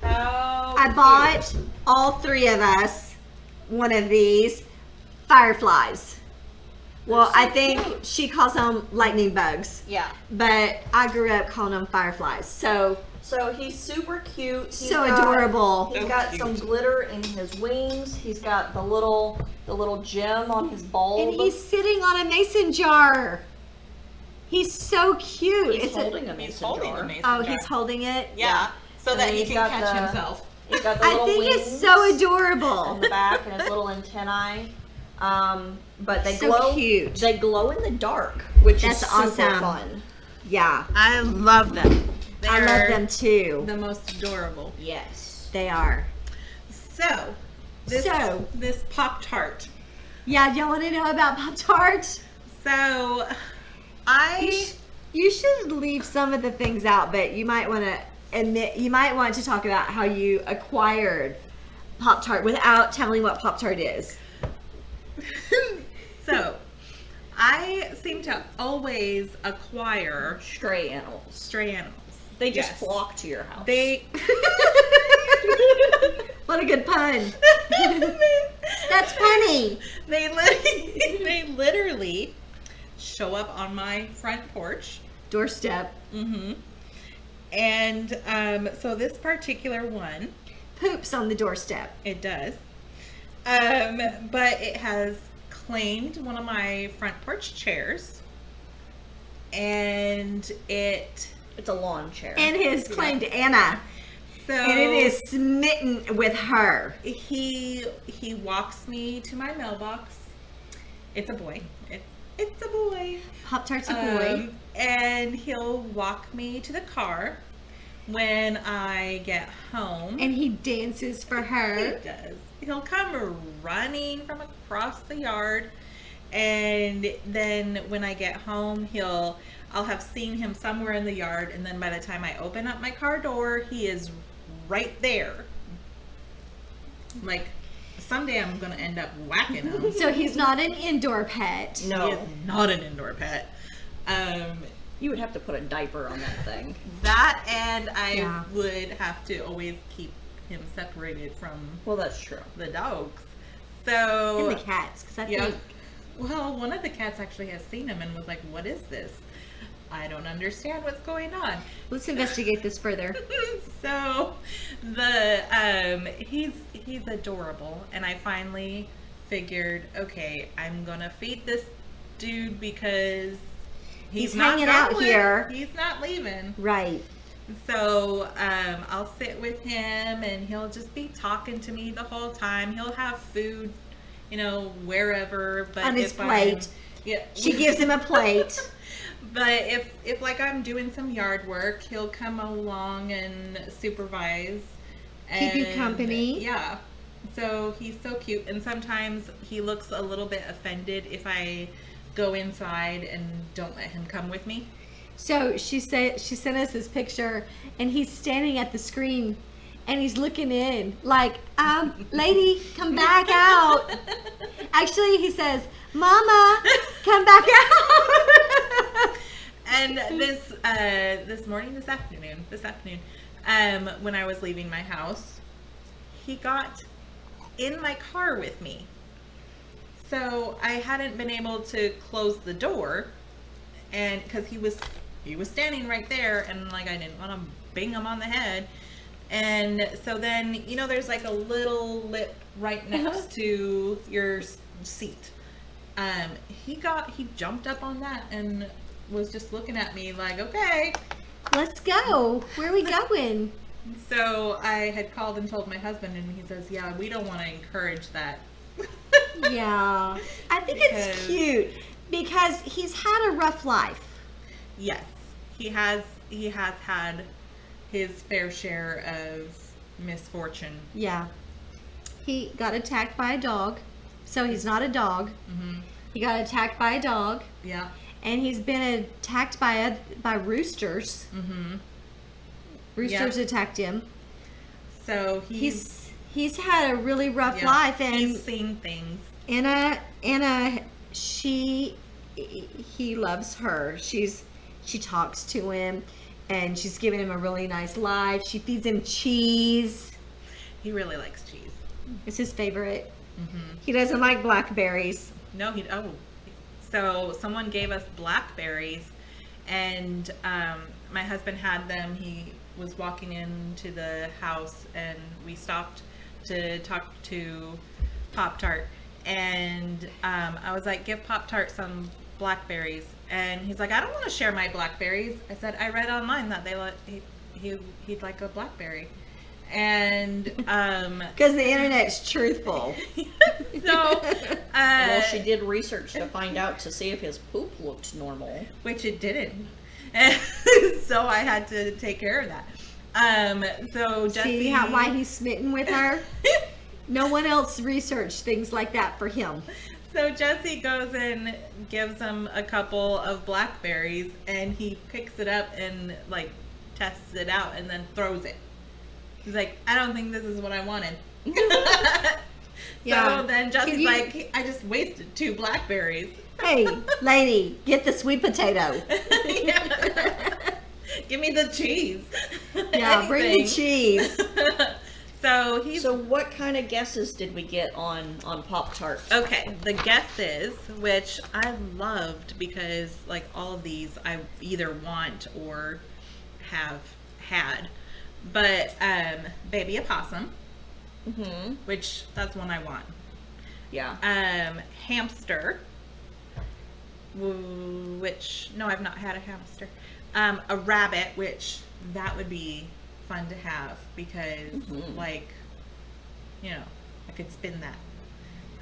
How I cute. bought all three of us one of these fireflies. Well, I think she calls them lightning bugs, Yeah. but I grew up calling them fireflies. So He's super cute. He's so got- adorable. He's So got cute. some glitter in his wings. He's got the little gem on his bulb. And he's sitting on a mason jar. He's so cute. He's It's holding a He's mason holding jar. a mason oh, jar. he's holding it. Yeah, so And that then he he's can got catch the- himself. He's got the I little think wings it's so in adorable. the back and his little antennae. But they So glow. cute. They glow in the dark, which That's is super awesome. fun. Yeah, I love them. I love them too. The most adorable. Yes. They are. So, this Poptart. Yeah, y'all want to know about Poptart? So, You should leave some of the things out, but you might want to admit, you might want to talk about how you acquired Poptart without telling what Poptart is. So, I seem to always acquire Stray animals. stray animals. They just Yes. flock to your house. They What a good pun. That's funny. they literally show up on my front porch. Doorstep. Mm-hmm. And so this particular one, Poops on the doorstep. it does. But it has claimed one of my front porch chairs. And It's a lawn chair. And his claimed Anna. so And it is smitten with her. he walks me to my mailbox. It's a boy. It's a boy. Pop-Tart's a boy. And he'll walk me to the car when I get home. And he dances for He her. does. He'll come running from across the yard, and then when I get home, I'll have seen him somewhere in the yard, and then by the time I open up my car door, he is right there. Like, someday I'm gonna end up whacking him. So he's not an indoor pet. No. He is not an indoor pet. You would have to put a diaper on that thing. That, and I Yeah. would have to always keep him separated from Well, that's true. the dogs. So And the cats, because I yeah. think Well, one of the cats actually has seen him and was like, "What is this? I don't understand what's going on." let's investigate this further. So he's adorable, and I finally figured, okay, I'm gonna feed this dude because He's not hanging out going. here. He's not leaving. Right. So I'll sit with him, and he'll just be talking to me the whole time. He'll have food, wherever. But On his if plate. Yeah. She gives him a plate. But if like I'm doing some yard work, he'll come along and supervise. Keep you and- company. Yeah. So he's so cute, and sometimes he looks a little bit offended if I go inside and don't let him come with me. So she sent us this picture, and he's standing at the screen, and he's looking in like, lady, come back out. Actually, he says, Mama, come back out. And this afternoon, when I was leaving my house, he got in my car with me. So I hadn't been able to close the door, and because he was standing right there, and like I didn't want to bang him on the head. And so then there's like a little lip right next to your seat. He jumped up on that and was just looking at me like, okay. Let's go. Where are we going? So I had called and told my husband, and he says, yeah, we don't want to encourage that. Yeah. I think it's Because- cute because he's had a rough life. Yes, he has had his fair share of misfortune. Yeah. He got attacked by a dog. So he's not a dog. Mm-hmm. He got attacked by a dog. Yeah. And he's been attacked by roosters. Mm-hmm. Roosters attacked him. So He's had a really rough life, and he's seen things. Anna, he loves her. She talks to him, and she's giving him a really nice life. She feeds him cheese. He really likes cheese. It's his favorite. Mm-hmm. He doesn't like blackberries. No, so someone gave us blackberries, and my husband had them. He was walking into the house, and we stopped to talk to Poptart, and I was like, give Poptart some blackberries, and he's like, I don't want to share my blackberries. I said, I read online that he'd like a blackberry. And Because the internet's truthful. so Well, she did research to find out to see if his poop looked normal. which it didn't. So I had to take care of that. So Jesse, See why he's smitten with her? No one else researched things like that for him. So Jesse goes and gives him a couple of blackberries, and he picks it up and like tests it out and then throws it. He's like, I don't think this is what I wanted. Yeah. So then Jesse's Can you- like, I just wasted 2 blackberries. Hey, lady, get the sweet potato. Yeah. Give me the cheese. Yeah, bring the Anything. cheese. So he's So what kind of guesses did we get on Pop-Tart? okay. The guesses, which I loved because like all of these I either want or have had, but baby opossum, Mm-hmm. which that's one I want. Yeah. Hamster, which no, I've not had a hamster. A rabbit, which that would be fun to have because Mhm. like, I could spin that.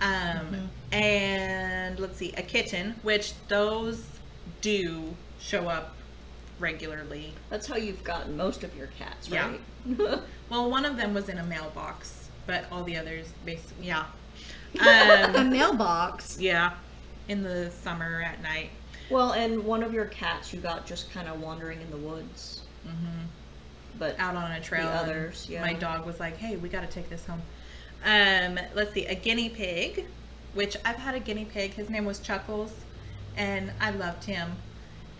And let's see, a kitten, which those do show up regularly. That's how you've gotten most of your cats, Yeah. right? Well, one of them was in a mailbox, but all the others, basically, yeah. A mailbox. Yeah, in the summer at night. Well, and one of your cats you got just kind of wandering in the woods. But Out on a trail. The and others, yeah. My dog was like, hey, we got to take this home. Let's see, a guinea pig, which I've had a guinea pig. His name was Chuckles, and I loved him.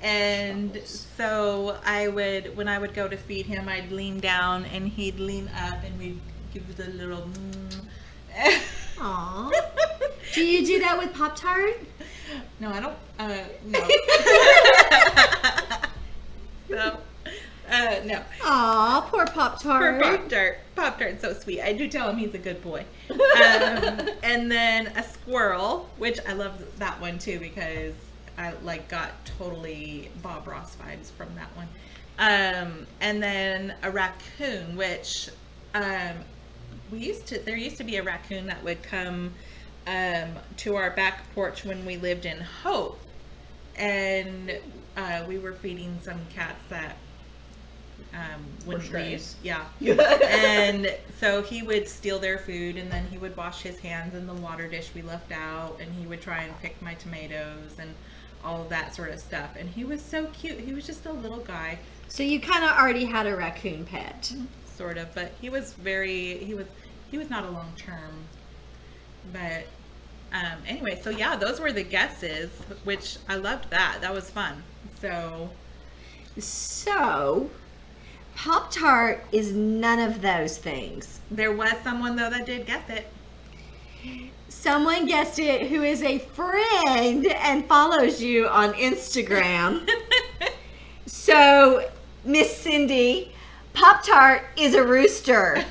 And Chuckles. so when I would go to feed him, I'd lean down and he'd lean up and we'd give the little Aww. Do you do that with Poptart? No, I don't, no. No. Aw, poor Poptart. Poor Poptart. Poptart's so sweet. I do tell him he's a good boy. And then a squirrel, which I love that one too because I got totally Bob Ross vibes from that one. And then a raccoon, which there used to be a raccoon that would come to our back porch when we lived in Hope, and we were feeding some cats that wouldn't leave. strays. Yeah. And so he would steal their food, and then he would wash his hands in the water dish we left out, and he would try and pick my tomatoes and all of that sort of stuff. And he was so cute. He was just a little guy, So you kind of already had a raccoon pet. sort of, but he was not a long term. But anyway, so yeah, those were the guesses, which I loved that. That was fun. So, Poptart is none of those things. There was someone though that did guess it. Someone guessed it who is a friend and follows you on Instagram. So, Miss Cindy, Poptart is a rooster.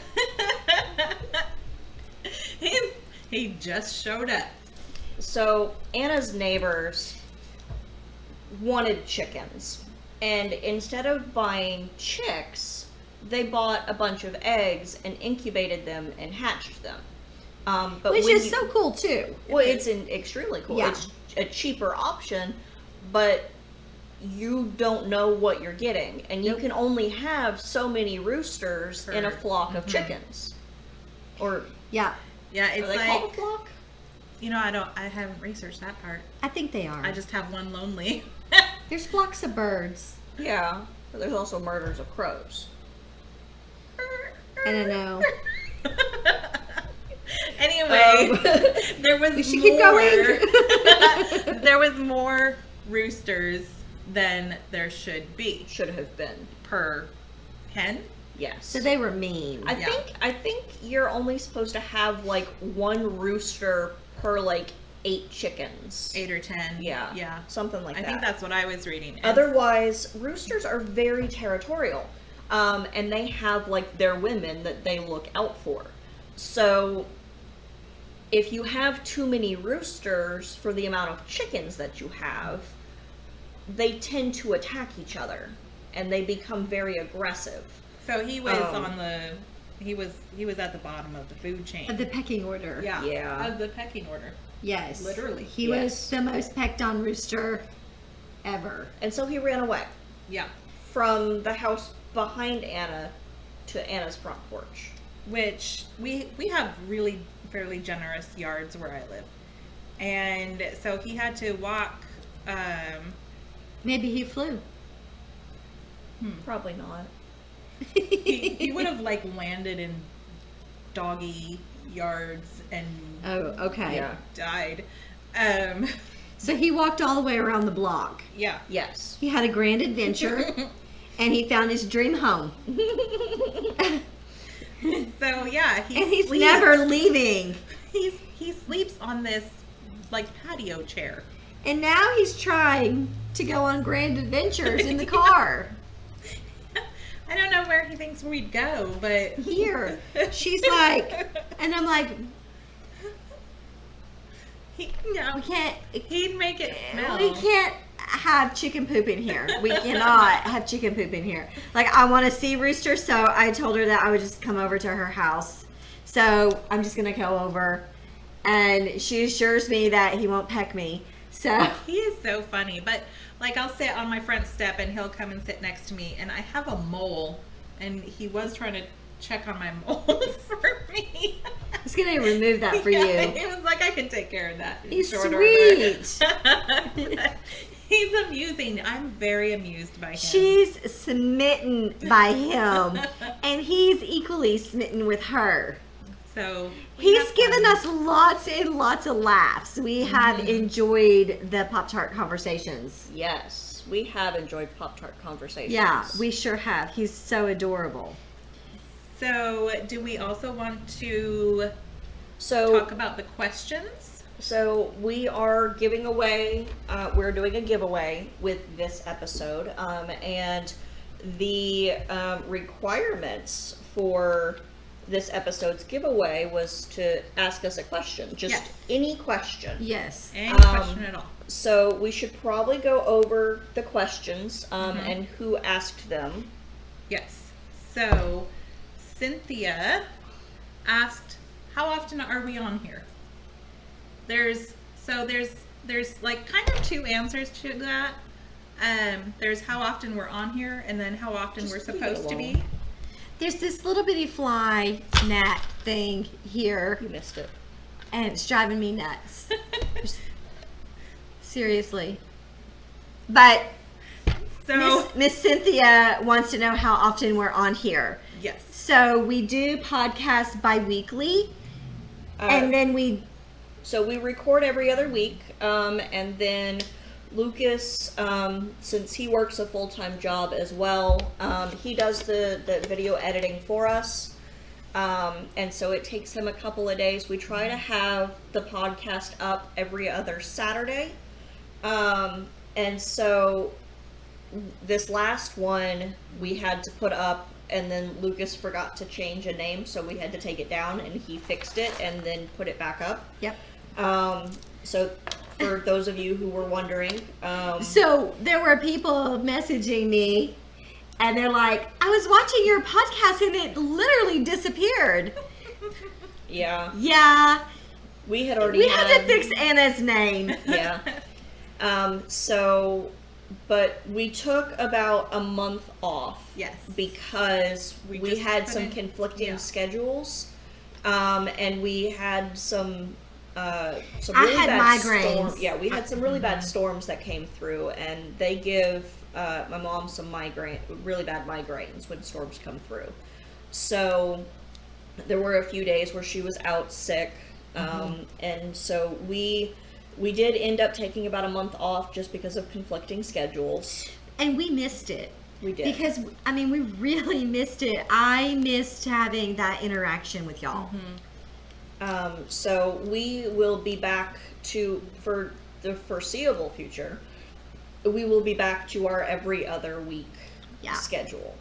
He just showed up. So Anna's neighbors wanted chickens, and instead of buying chicks, they bought a bunch of eggs and incubated them and hatched them. But Which when is so cool too. well, it's extremely cool. Yeah. It's a cheaper option, but you don't know what you're getting, and you can only have so many roosters in a Per- flock of chickens. Or Yeah, Yeah, are it's they called a like, flock? I haven't researched that part. I think they are. I just have one lonely. There's flocks of birds. Yeah, but there's also murders of crows. I don't know. Anyway, there was We should more, keep going. there was more roosters than there should be Should have been. per hen. Yes. So they were mean. I Yeah. think you're only supposed to have like one rooster per like 8 chickens. 8 or 10. Yeah. Yeah. Something like I that. think that's what I was reading. And Otherwise, roosters are very territorial. And they have like their women that they look out for. So if you have too many roosters for the amount of chickens that you have, they tend to attack each other and they become very aggressive. So he was Um, he was at the bottom of the food chain. Of the pecking order. Yeah. Yeah. Of the pecking order. Yes. Literally. He Yes. was the most pecked on rooster ever. And so he ran away Yeah. from the house behind Anna to Anna's front porch. Which we have really fairly generous yards where I live. And so he had to walk Maybe he flew. Probably not. he would have like landed in doggy yards and Oh, okay. Yeah. died. So he walked all the way around the block. Yeah. Yes. He had a grand adventure and he found his dream home. So yeah, he And he's sleeps, never leaving. he sleeps on this like patio chair. And now he's trying to go on grand adventures in the car. I don't know where he thinks we'd go, but Here. She's like, and I'm like, we can't, he'd make it smell. we can't have chicken poop in here. We cannot have chicken poop in here. Like, I want to see Rooster, so I told her that I would just come over to her house. So I'm just going to go over and she assures me that he won't peck me. So He is so funny. But like I'll sit on my front step and he'll come and sit next to me, and I have a mole, and he was trying to check on my mole for me. he's gonna remove that for Yeah, you. He was like, I can take care of that. in He's short sweet. order. He's amusing. I'm very amused by him. She's smitten by him, and he's equally smitten with her. So we He's have given fun. us lots and lots of laughs. We have enjoyed the Pop-Tart conversations. Yes, we have enjoyed Pop-Tart conversations. Yeah, we sure have. He's so adorable. So do we also want to So talk about the questions? So we are giving away, we're doing a giveaway with this episode, and the requirements for this episode's giveaway was to ask us a question, just Yes. any question. Yes. Any question at all. So we should probably go over the questions and who asked them. Yes. So Cynthia asked, how often are we on here? There's like kind of two answers to that. There's how often we're on here, and then how often Just we're leave it supposed to alone. be. There's this little bitty fly gnat thing here, You missed it. and it's driving me nuts. Seriously. But So Miss Cynthia wants to know how often we're on here. yes. So we do podcast bi-weekly, and then we So we record every other week, and then Lucas, since he works a full-time job as well, he does the video editing for us, and so it takes him a couple of days. We try to have the podcast up every other Saturday, and so this last one we had to put up, and then Lucas forgot to change a name, so we had to take it down, and he fixed it and then put it back up. Yep. So for those of you who were wondering, So there were people messaging me, and they're like, I was watching your podcast and it literally disappeared. yeah, Yeah, we had already we had to fix Anna's name. Yeah. But we took about a month off. Yes. Because We we just had put some in- conflicting yeah. schedules, and we had some I really had bad migraines. Yeah, we had some really bad storms that came through, and they give my mom some really bad migraines when storms come through. So there were a few days where she was out sick, and so we did end up taking about a month off just because of conflicting schedules. And we missed it. We did. Because, I mean, we really missed it. I missed having that interaction with y'all. So we will be back for the foreseeable future, we will be back to our every other week Yeah. schedule.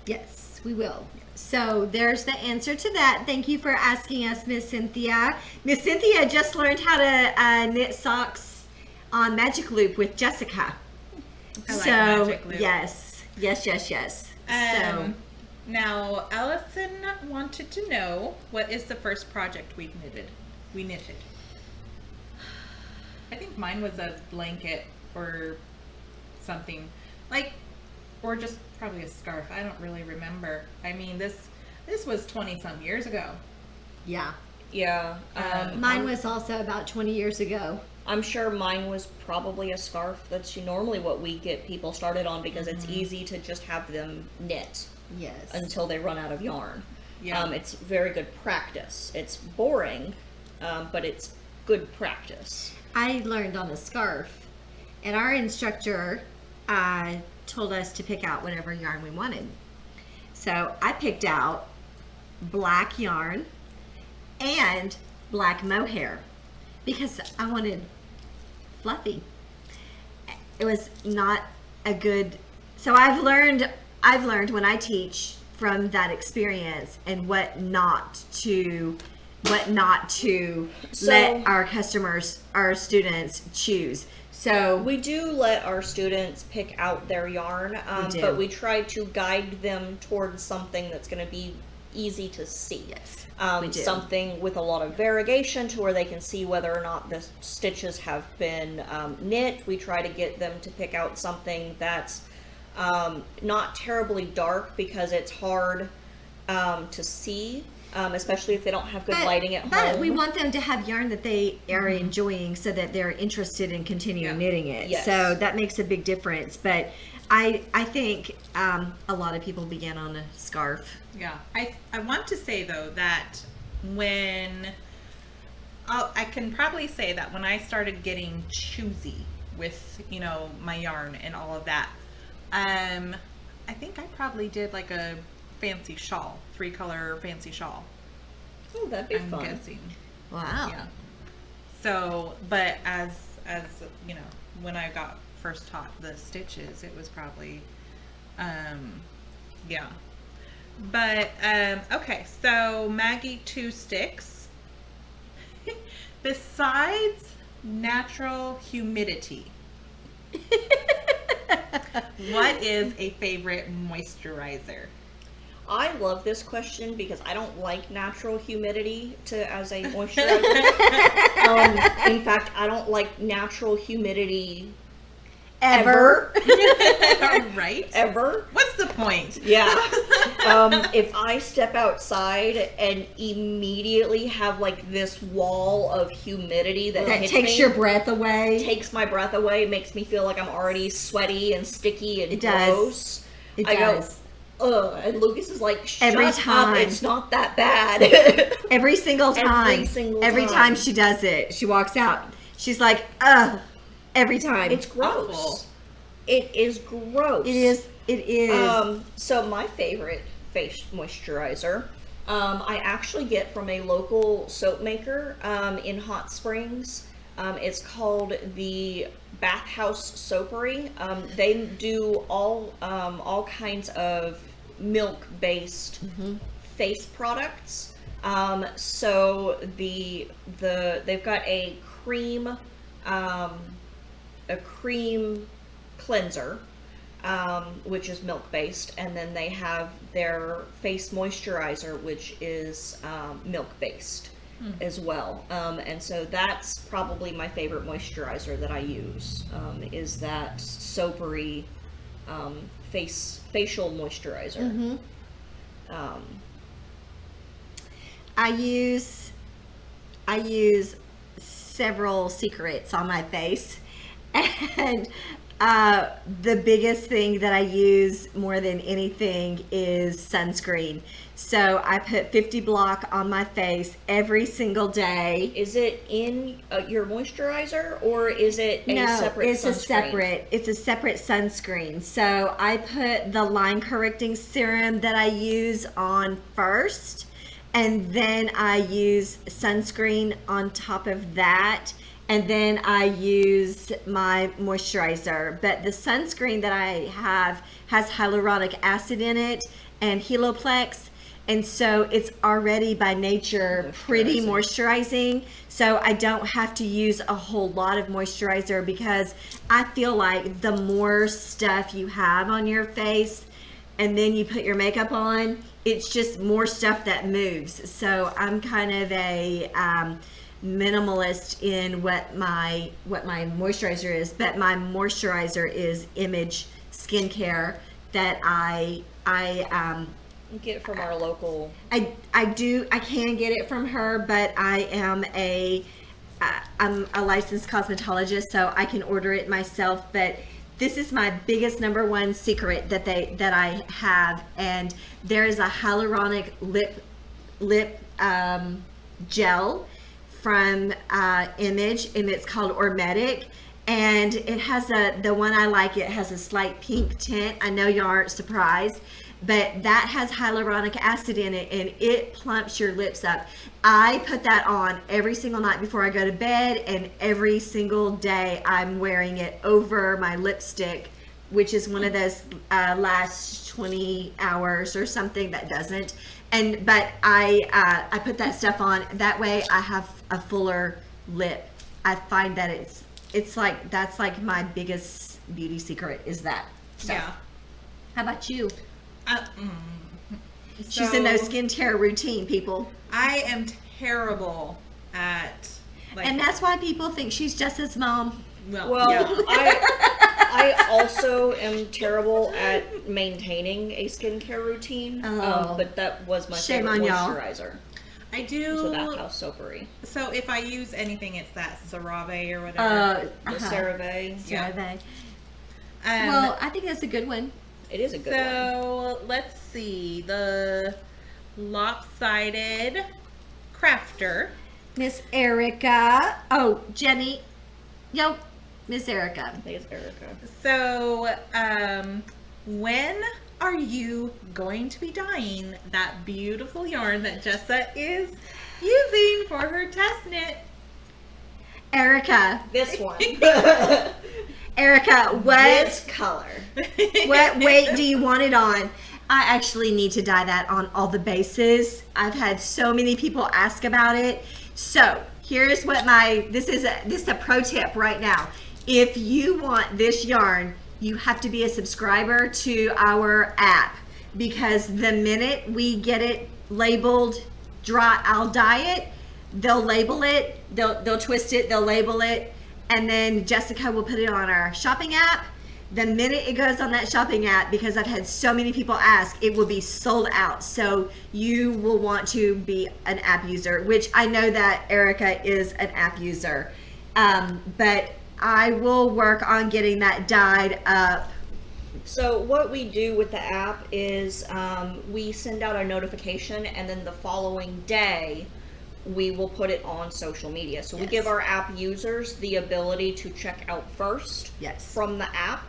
Yes, we will. So there's the answer to that. Thank you for asking us, Miss Cynthia. Miss Cynthia just learned how to knit socks on Magic Loop with Jessica. I like So Magic Loop. yes. So Now, Allison wanted to know, what is the first project we knitted? I think mine was a blanket or something, or just probably a scarf. I don't really remember. I mean, this was 20 some years ago. yeah, Yeah. mine was also about 20 years ago. I'm sure mine was probably a scarf. That's normally what we get people started on because it's easy to just have them knit Yes. until they run out of yarn. Yeah. It's very good practice. It's boring, but it's good practice. I learned on a scarf, and our instructor told us to pick out whatever yarn we wanted. So I picked out black yarn and black mohair because I wanted fluffy. It was not a good. So I've learned when I teach from that experience and what not to So- let our customers, our students choose. So We do let our students pick out their yarn, We do. but we try to guide them towards something that's going to be easy to see. Yes, we do. Something with a lot of variegation to where they can see whether or not the stitches have been knit. We try to get them to pick out something that's not terribly dark because it's hard to see, especially if they don't have good lighting at home. But we want them to have yarn that they are enjoying so that they're interested in continuing knitting it. Yes. So that makes a big difference. But I think a lot of people begin on a scarf. Yeah. I want to say, though, that I can probably say that when I started getting choosy with, my yarn and all of that, I think I probably did like a fancy shawl, 3-color fancy shawl. Oh, that'd be I'm fun. guessing. Wow. Yeah. So, but as when I got first taught the stitches, it was probably, yeah. But okay, so Maggie 2 sticks. Besides natural humidity, what is a favorite moisturizer? I love this question because I don't like natural humidity as a moisturizer. In fact, I don't like natural humidity ever. Right? Ever. What's the point? Yeah. If I step outside and immediately have like this wall of humidity that hits takes me, your breath away. takes my breath away, makes me feel like I'm already sweaty and sticky and It does. gross. It I does. go, ugh, and Lucas is like, shut Every up, time. it's not that bad. Every single time. Every time she does it, she walks out. She's like, ugh. Every time. It's gross. Awful. It is gross. It is. It is. So my favorite face moisturizer, I actually get from a local soap maker in Hot Springs. It's called the Bathhouse Soapery. They do all kinds of milk-based face products. So they've got a cream cleanser, which is milk-based, and then they have their face moisturizer, which is milk-based as well. And so that's probably my favorite moisturizer that I use, is that soapery facial moisturizer. I use several secrets on my face, and the biggest thing that I use more than anything is sunscreen. So I put 50 block on my face every single day. Is it in your moisturizer, or is it a separate sunscreen? It's a separate sunscreen. So I put the line correcting serum that I use on first, and then I use sunscreen on top of that, and then I use my moisturizer. But the sunscreen that I have has hyaluronic acid in it and Heloplex, and so it's already by nature pretty moisturizing. So I don't have to use a whole lot of moisturizer, because I feel like the more stuff you have on your face and then you put your makeup on, it's just more stuff that moves. So I'm kind of a minimalist in what my moisturizer is, but my moisturizer is Image Skincare that I get it from our local. I can get it from her, but I'm a licensed cosmetologist, so I can order it myself. But this is my biggest number one secret that I have, and there is a hyaluronic lip gel from Image, and it's called Ormetic, and it has the one I like. It has a slight pink tint. I know y'all aren't surprised, but that has hyaluronic acid in it, and it plumps your lips up. I put that on every single night before I go to bed, and every single day I'm wearing it over my lipstick, which is one of those last 20 hours or something that doesn't. But I put that stuff on. That way I have a fuller lip. I find that it's like, that's like my biggest beauty secret, is that stuff. Yeah. How about you? She's in no So- skincare routine, people. I am terrible at And that's why people think she's Jessa's mom. Well, yeah. I also am terrible at maintaining a skincare routine. Oh. But that was my Shame favorite on y'all. moisturizer. I It's do. the Bathhouse Soapery. So if I use anything, it's that CeraVe or whatever. The CeraVe. Yeah. CeraVe. Um, Well, I think that's a good one. It is a good one. so let's see the lopsided crafter. Miss Erica. Oh, Jenny. Yo, Miss Erica. I think it's Erica. So, when are you going to be dyeing that beautiful yarn that Jessa is using for her test knit? Erica. This one. Erica, This color. what weight do you want it on? I actually need to dye that on all the bases. I've had so many people ask about it. So here's what this is a pro tip right now. If you want this yarn, you have to be a subscriber to our app, because the minute we get it labeled dry, I'll dye it. They'll label it. They'll twist it. They'll label it, and then Jessica will put it on our shopping app. The minute it goes on that shopping app, because I've had so many people ask, it will be sold out. So you will want to be an app user, which I know that Erica is an app user. But I will work on getting that dyed up. So what we do with the app is we send out a notification, and then the following day we will put it on social media. So we Yes. give our app users the ability to check out first Yes. from the app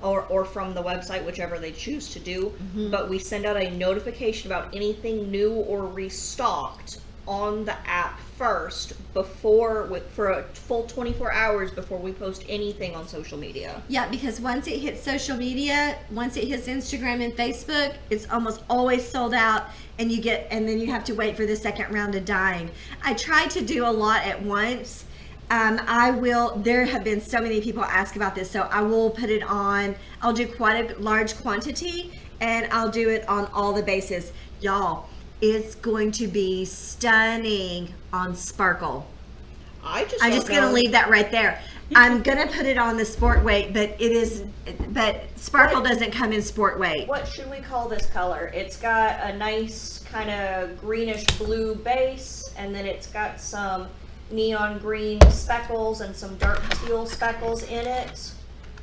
or from the website, whichever they choose to do. But we send out a notification about anything new or restocked on the app first for a full 24 hours before we post anything on social media. Yeah, because once it hits social media, once it hits Instagram and Facebook, it's almost always sold out, and then you have to wait for the second round of dyeing. I try to do a lot at once. There have been so many people ask about this, so I will put it on. I'll do quite a large quantity, and I'll do it on all the bases. Y'all, it's going to be stunning on Sparkle. I'm just gonna leave that right there. I'm gonna put it on the sport weight, but Sparkle doesn't come in sport weight. What should we call this color? It's got a nice kind of greenish blue base, and then it's got some neon green speckles and some dark teal speckles in it.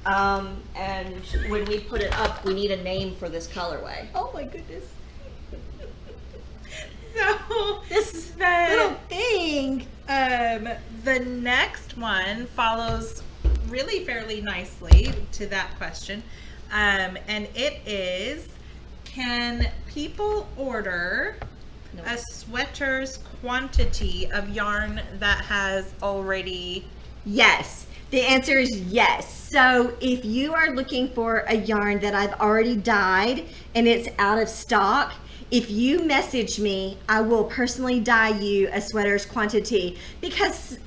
And when we put it up, we need a name for this colorway. Oh my goodness. So This the little thing. the next one follows really fairly nicely to that question, and it is: can people order No. a sweater's quantity of yarn that has already? Yes. The answer is yes. So if you are looking for a yarn that I've already dyed and it's out of stock, if you message me, I will personally dye you a sweater's quantity, because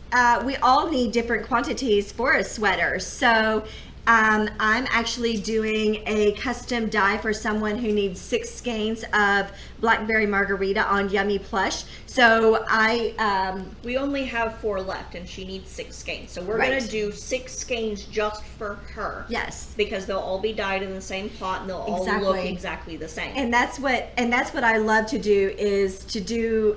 we all need different quantities for a sweater. So I'm actually doing a custom dye for someone who needs 6 skeins of Blackberry Margarita on Yummy Plush. So We only have 4 left, and she needs 6 skeins. So we're Right. gonna do 6 skeins just for her. yes. Because they'll all be dyed in the same pot, and they'll all look Exactly. exactly the same. And that's what I love to do, is to do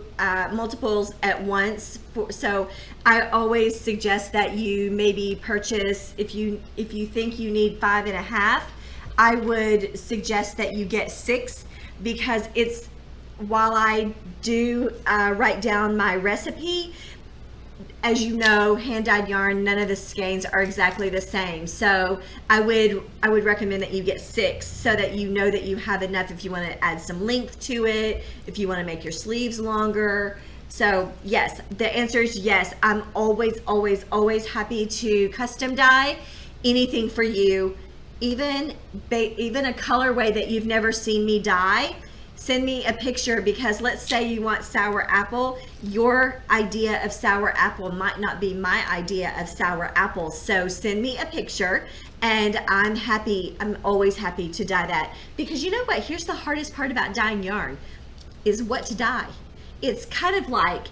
multiples at once. So I always suggest that you maybe purchase, if you think you need 5.5, I would suggest that you get 6, because while I do write down my recipe, as you know, hand-dyed yarn, none of the skeins are exactly the same. So I would recommend that you get 6, so that you know that you have enough if you want to add some length to it, if you want to make your sleeves longer. So yes, the answer is yes. I'm always, always, always happy to custom dye anything for you, even a colorway that you've never seen me dye. Send me a picture, because let's say you want sour apple. Your idea of sour apple might not be my idea of sour apple. So send me a picture, and I'm always happy to dye that. Because you know what? Here's the hardest part about dyeing yarn. is what to dye. It's kind of like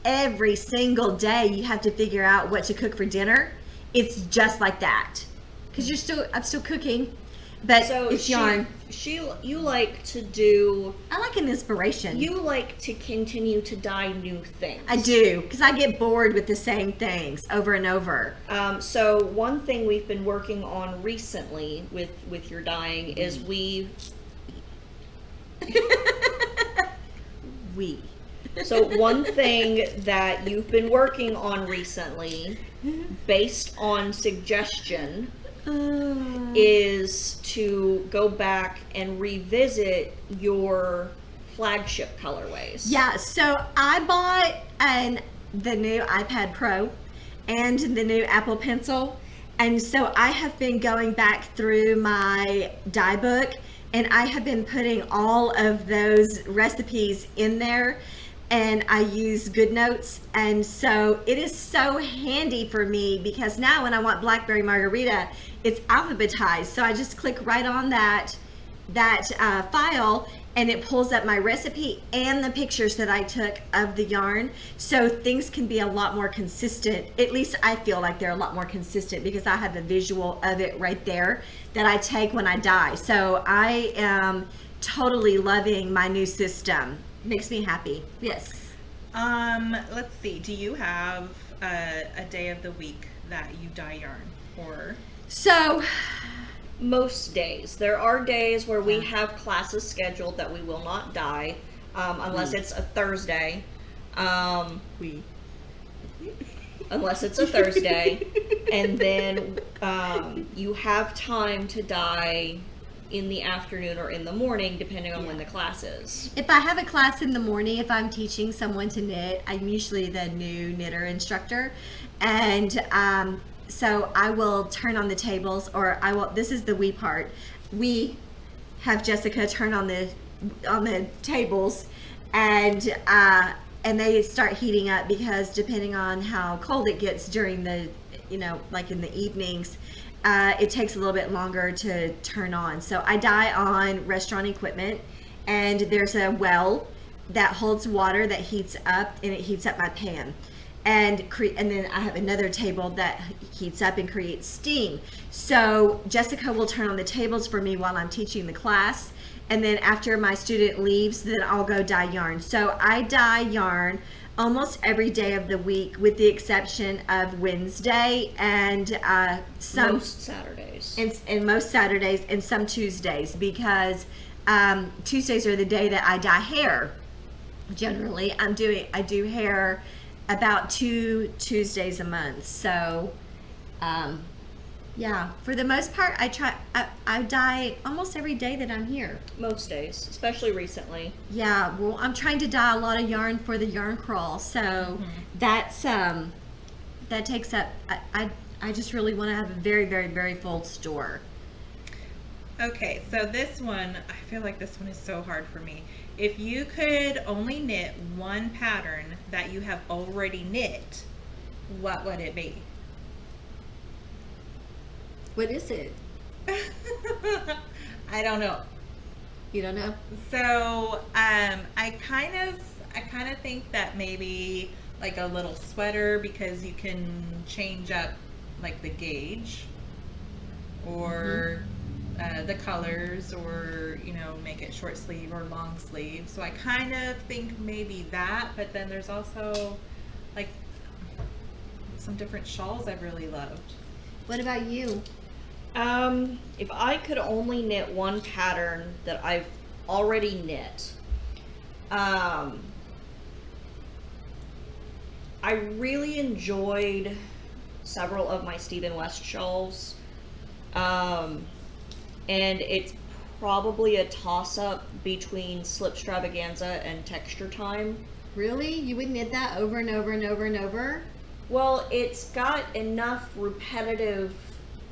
every single day you have to figure out what to cook for dinner. It's just like that. Because I'm still cooking, but So it's yarn. you like to do. I like an inspiration. You like to continue to dye new things. I do, because I get bored with the same things over and over. So one thing we've been working on recently with your dyeing is So one thing that you've been working on recently, based on suggestion, is to go back and revisit your flagship colorways. Yeah, so I bought the new iPad Pro and the new Apple Pencil, and so I have been going back through my dye book, and I have been putting all of those recipes in there, and I use GoodNotes, and so it is so handy for me because now when I want blackberry margarita, it's alphabetized, so I just click right on that file, and it pulls up my recipe and the pictures that I took of the yarn, so things can be a lot more consistent. At least I feel like they're a lot more consistent because I have a visual of it right there that I take when I dye. So I am totally loving my new system. Makes me happy. Yes. Let's see. Do you have a day of the week that you dye yarn? Or So Most days. There are days where we have classes scheduled that we will not dye, unless it's a Thursday. Unless it's a Thursday. And then you have time to dye in the afternoon or in the morning, depending on when the class is. if I have a class in the morning, if I'm teaching someone to knit, I'm usually the new knitter instructor, and so I will turn on the tables, or I will. This is the we part. We have Jessica turn on the tables, and they start heating up because depending on how cold it gets during the, like in the evenings, it takes a little bit longer to turn on. So I dye on restaurant equipment, and there's a well that holds water that heats up, and it heats up my pan. And then I have another table that heats up and creates steam. So Jessica will turn on the tables for me while I'm teaching the class. And then after my student leaves, then I'll go dye yarn. So I dye yarn almost every day of the week, with the exception of Wednesday and Most Saturdays. and most Saturdays and some Tuesdays, because Tuesdays are the day that I dye hair. Generally, I do hair about 2 Tuesdays a month. So, yeah, for the most part, I dye almost every day that I'm here. Most days, especially recently. Yeah, well, I'm trying to dye a lot of yarn for the yarn crawl, so that's that takes up. I just really want to have a very, very, very full store. okay, so this one, I feel like this one is so hard for me. If you could only knit one pattern that you have already knit, what would it be? What is it? I don't know. You don't know? So, I kind of think that maybe like a little sweater, because you can change up like the gauge or the colors, or make it short sleeve or long sleeve. So I kind of think maybe that, but then there's also like some different shawls I've really loved. What about you? If I could only knit one pattern that I've already knit, I really enjoyed several of my Stephen West shawls, and it's probably a toss-up between Slipstravaganza and Texture Time. Really? You would knit that over and over and over and over? Well, it's got enough repetitive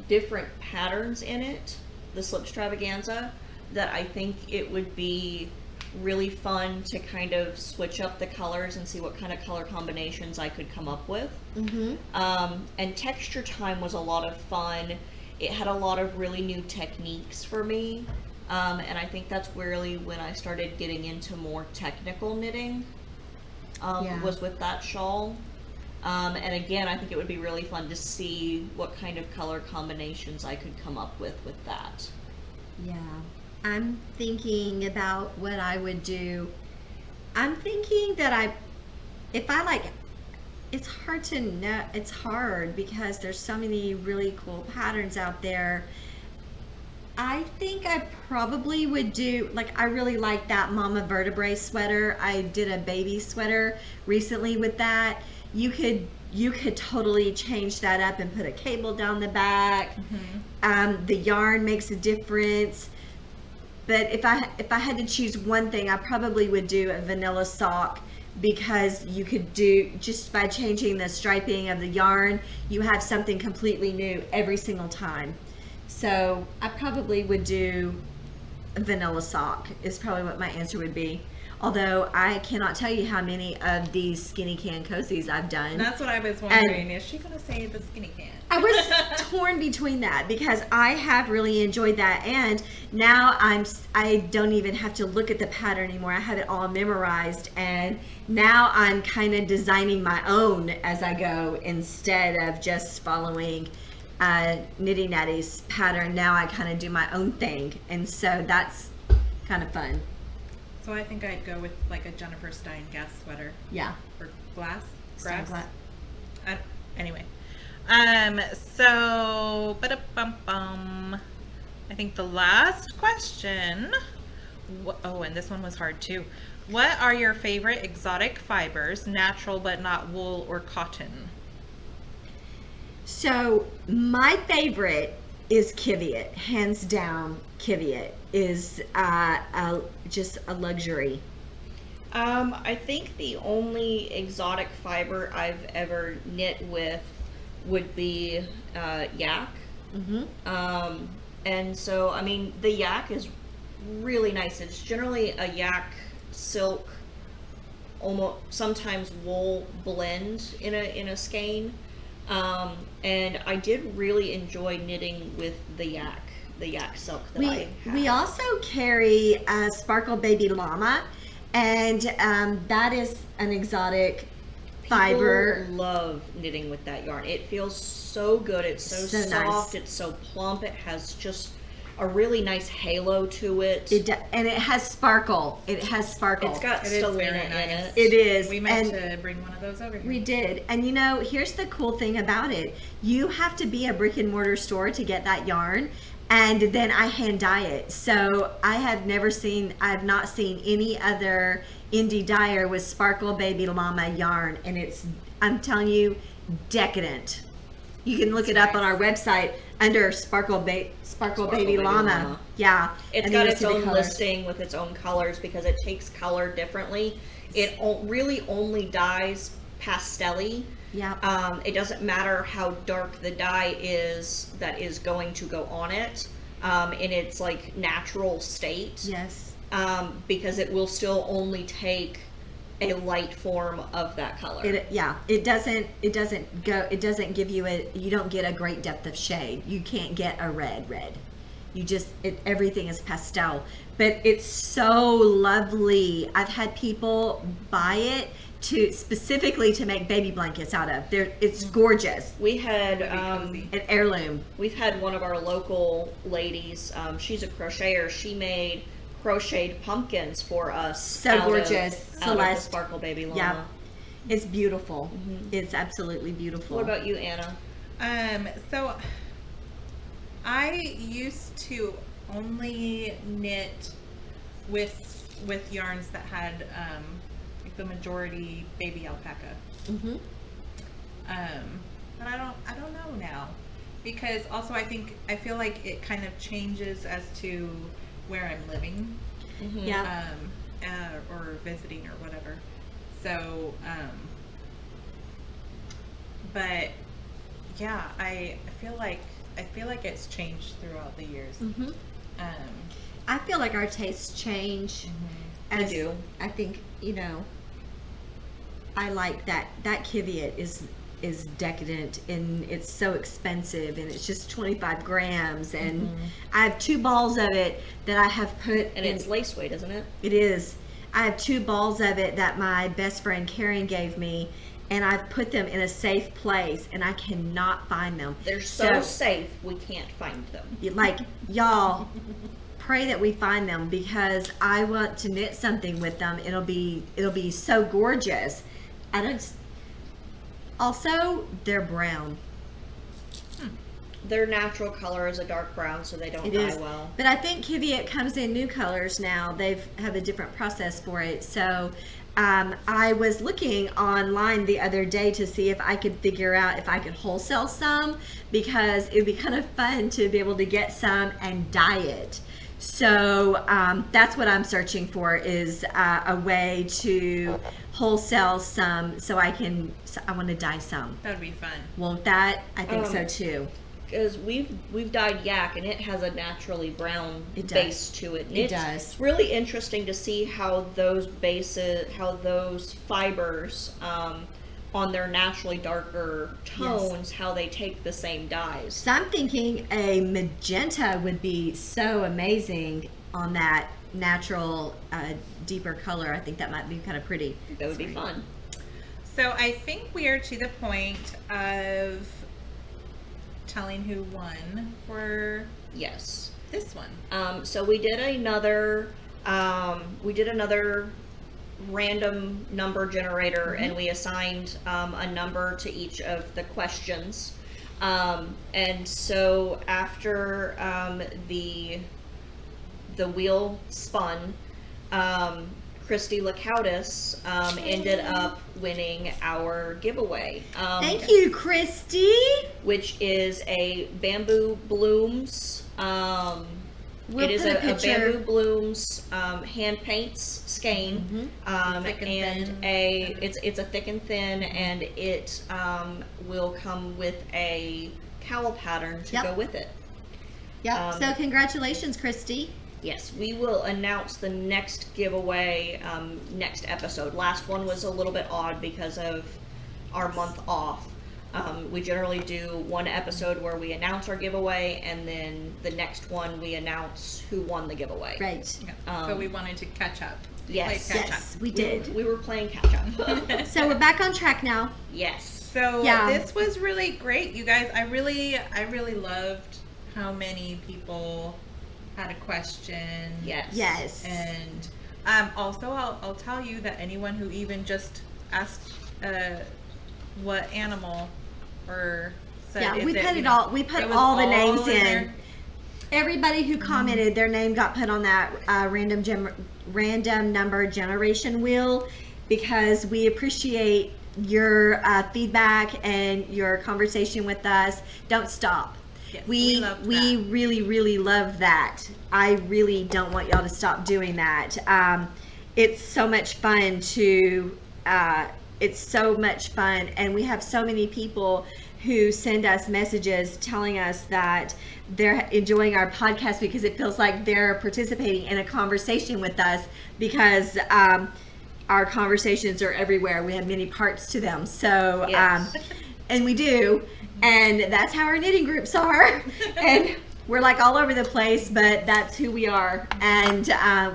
different patterns in it, the Slipstravaganza, that I think it would be really fun to kind of switch up the colors and see what kind of color combinations I could come up with. And Texture Time was a lot of fun. It had a lot of really new techniques for me. And I think that's really when I started getting into more technical knitting, Yeah. was with that shawl. And again, I think it would be really fun to see what kind of color combinations I could come up with that. Yeah. I'm thinking about what I would do. I'm thinking that if I like, it's hard to know. It's hard because there's so many really cool patterns out there. I think I probably would do, like, I really like that mama vertebrae sweater. I did a baby sweater recently with that. You could totally change that up and put a cable down the back. The yarn makes a difference. But if I had to choose one thing, I probably would do a vanilla sock, because you could do, just by changing the striping of the yarn, you have something completely new every single time. So I probably would do a vanilla sock is probably what my answer would be. Although I cannot tell you how many of these skinny can cozies I've done. That's what I was wondering. Is she gonna say the skinny can? I was torn between that, because I have really enjoyed that, and now I don't even have to look at the pattern anymore. I have it all memorized, and now I'm kind of designing my own as I go instead of just following Nitty Natty's pattern. Now I kind of do my own thing, and so that's kind of fun. So I think I'd go with like a Jennifer Stein gas sweater. Yeah. Or grass. Glass. Anyway. So, ba-da-bum-bum. I think the last question. Oh, and this one was hard too. What are your favorite exotic fibers, natural but not wool or cotton? So my favorite is Kiviot, hands down. Kiviot is just a luxury. I think the only exotic fiber I've ever knit with would be yak. And so, I mean, the yak is really nice. It's generally a yak silk, almost sometimes wool blend in a skein. And I did really enjoy knitting with the yak silk that I had. We also carry Sparkle Baby Llama, and that is an exotic fiber. People love knitting with that yarn. It feels so good. It's so So soft. nice. It's so plump. It has just a really nice halo to it. And it has sparkle. It has sparkle. It's got It is stellina very in nice. it. It is. We meant to bring one of those over here. We did. And you know, here's the cool thing about it. You have to be a brick and mortar store to get that yarn. And then I hand dye it. So I have not seen any other indie dyer with Sparkle Baby Llama yarn. And I'm telling you, decadent. You can look it up on our website under Sparkle Baby Llama. Yeah. It's And got then you'll its see the own colors. listing with its own colors because it takes color differently. It really only dyes pastel-y. Yeah. It doesn't matter how dark the dye is that is going to go on it in its like natural state. Yes. Because it will still only take a light form of that color. It doesn't give you you don't get a great depth of shade. You can't get a red. You just, everything is pastel, but it's so lovely. I've had people buy it specifically to make baby blankets out of. It's gorgeous. We had cozy. An heirloom. we've had one of our local ladies, she's a crocheter. She made crocheted pumpkins for us. So out of- gorgeous. out of the Celeste. Sparkle Baby Llama. Yeah. It's beautiful. It's absolutely beautiful. What about you, Anna? So I used to only knit with yarns that had like the majority baby alpaca. Mhm. But I don't know now, because also I feel like it kind of changes as to where I'm living, Yeah. or visiting or whatever. So, but yeah, I feel like it's changed throughout the years. Mhm. I feel like our tastes change. I do. I think, I like that Kiviot is decadent and it's so expensive and it's just 25 grams and I have 2 balls of it that I have put And it's lace weight, isn't it? It is. I have 2 balls of it that my best friend Karen gave me, and I've put them in a safe place and I cannot find them. They're so safe we can't find them. Like, y'all, pray that we find them because I want to knit something with them. It'll be so gorgeous. I don't. Also, they're brown. Their natural color is a dark brown, so they don't It dye is. well. But I think Kiviat comes in new colors now. They've have a different process for it. So I was looking online the other day to see if I could figure out if I could wholesale some because it would be kind of fun to be able to get some and dye it. So that's what I'm searching for is a way to wholesale some so I want to dye some. That would be fun. Won't that? I think so too. Because we've dyed yak and it has a naturally brown It does. base to it. And It it's does. really interesting to see how those fibers on their naturally darker tones, how they take the same dyes. So I'm thinking a magenta would be so amazing on that natural deeper color. I think that might be kind of pretty. That would be fun. So I think we are to the point of telling who won for Yes. this one. So we did another random number generator, and we assigned a number to each of the questions. And so after the wheel spun, Christy Lacoutis ended up winning our giveaway. Thank you, Christy. Which is a Bamboo Blooms. We'll it is put a a picture. Bamboo Blooms hand paints skein, Thick and and thin. it's a thick and thin, and it will come with a cowl pattern to Yep. go with it. Yep. So congratulations, Christy. Yes, we will announce the next giveaway next episode. Last one was a little bit odd because of our month off. We generally do one episode where we announce our giveaway, and then the next one we announce who won the giveaway. Right. Yeah. So we wanted to catch up. Yes. Played catch Yes, we did. We were playing catch up. So we're back on track now. Yes. So Yeah. this was really great, you guys. I really loved how many people had a question. Yes. Yes. And also, I'll tell you that anyone who even just asked what animal or said, Yeah, is we it, put you it know, all. We put it was all the names in. there. Everybody who commented, their name got put on that random number generation wheel because we appreciate your feedback and your conversation with us. Don't stop. Yes, we love that. really love that. I really don't want y'all to stop doing that. It's so much fun to. It's so much fun, and we have so many people who send us messages telling us that they're enjoying our podcast because it feels like they're participating in a conversation with us because our conversations are everywhere. We have many parts to them. So, Yes. and we do. And that's how our knitting groups are. And we're like all over the place, but that's who we are. And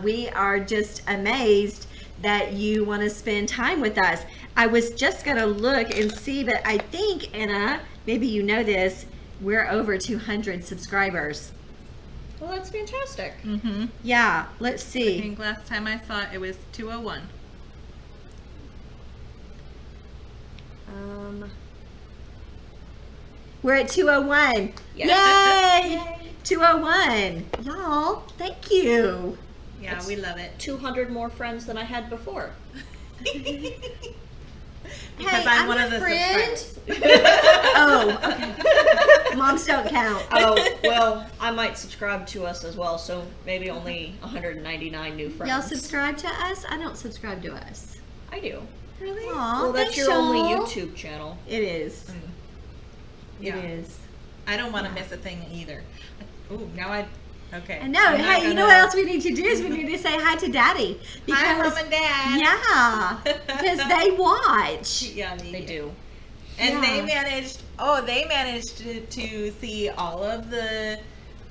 we are just amazed that you want to spend time with us. I was just going to look and see, but I think, Anna, maybe you know this, we're over 200 subscribers. Well, that's fantastic. Mm-hmm. Yeah, let's I see. think last time I saw it was 201. We're at 201. Yes. Yay! 201. Y'all, thank you. Yeah, That's we love it. 200 more friends than I had before. Because Hey, I'm one your of the friend. subscribers. Oh, okay. Moms don't count. Oh, well, I might subscribe to us as well, so maybe only 199 new friends. Y'all subscribe to us? I don't subscribe to us. I do. Really? Aw, Well, that's thanks, your only y'all. YouTube channel. It is. Yeah. It is. I don't want to miss a thing either. Ooh, now okay. I know. I'm not Hey, you know gonna- what else we need to do is we need to say hi to Daddy. Hi, Mom and Dad. Yeah, because they watch. Yeah, They do. And Yeah. they managed to see all of the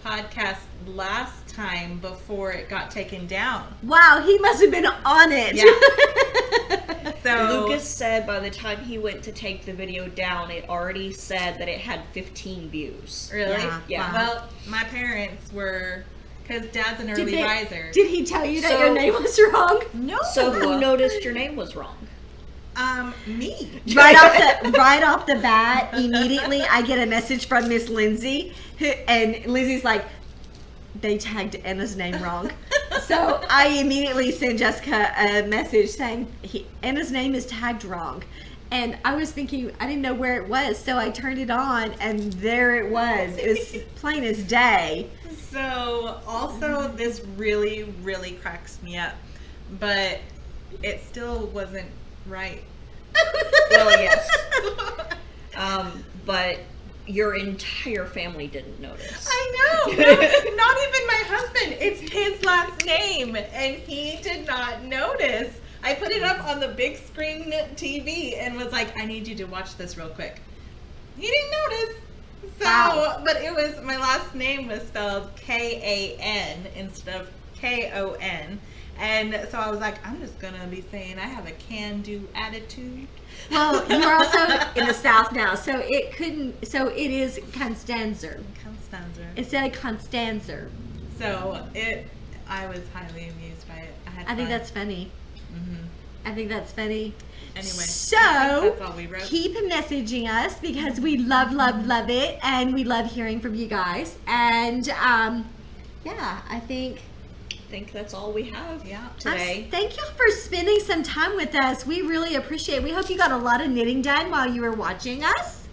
podcasts last time before it got taken down. Wow, he must have been on it. Yeah. So Lucas said by the time he went to take the video down, it already said that it had 15 views. Really? Yeah. Well, my parents were, because Dad's an early riser. Did he tell you that So- your name was wrong? No. So who noticed your name was wrong? Me. Right off the bat, immediately I get a message from Miss Lindsay, and Lindsay's like, they tagged Anna's name wrong. So I immediately send Jessica a message saying Anna's name is tagged wrong. And I was thinking, I didn't know where it was, so I turned it on, and there it was. It was plain as day. So also this really, really cracks me up, but it still wasn't right. Well, yes. But your entire family didn't notice. I know. Not even my husband. It's his last name, and he did not notice. I put it up on the big screen TV and was like, I need you to watch this real quick. He didn't notice. So, Wow. but it was, my last name was spelled K-A-N instead of K-O-N. And so I was like, I'm just going to be saying I have a can-do attitude. Well, you're also in the South now, so it is Constanzer Constanza. instead of Constanzer. So I was highly amused by it. I think that's funny. Mm-hmm. I think that's funny. Anyway, So that's all we wrote. keep messaging us because we love it, and we love hearing from you guys. And yeah, I think that's all we have today. thank you for spending some time with us. We really appreciate it. We hope you got a lot of knitting done while you were watching us.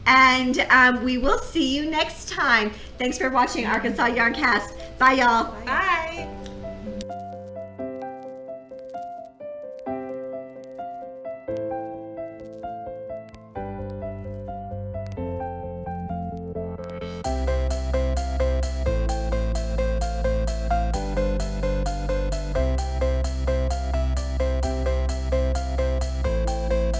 And we will see you next time. Thanks for watching Arkansas Yarncast. Bye, y'all. Bye.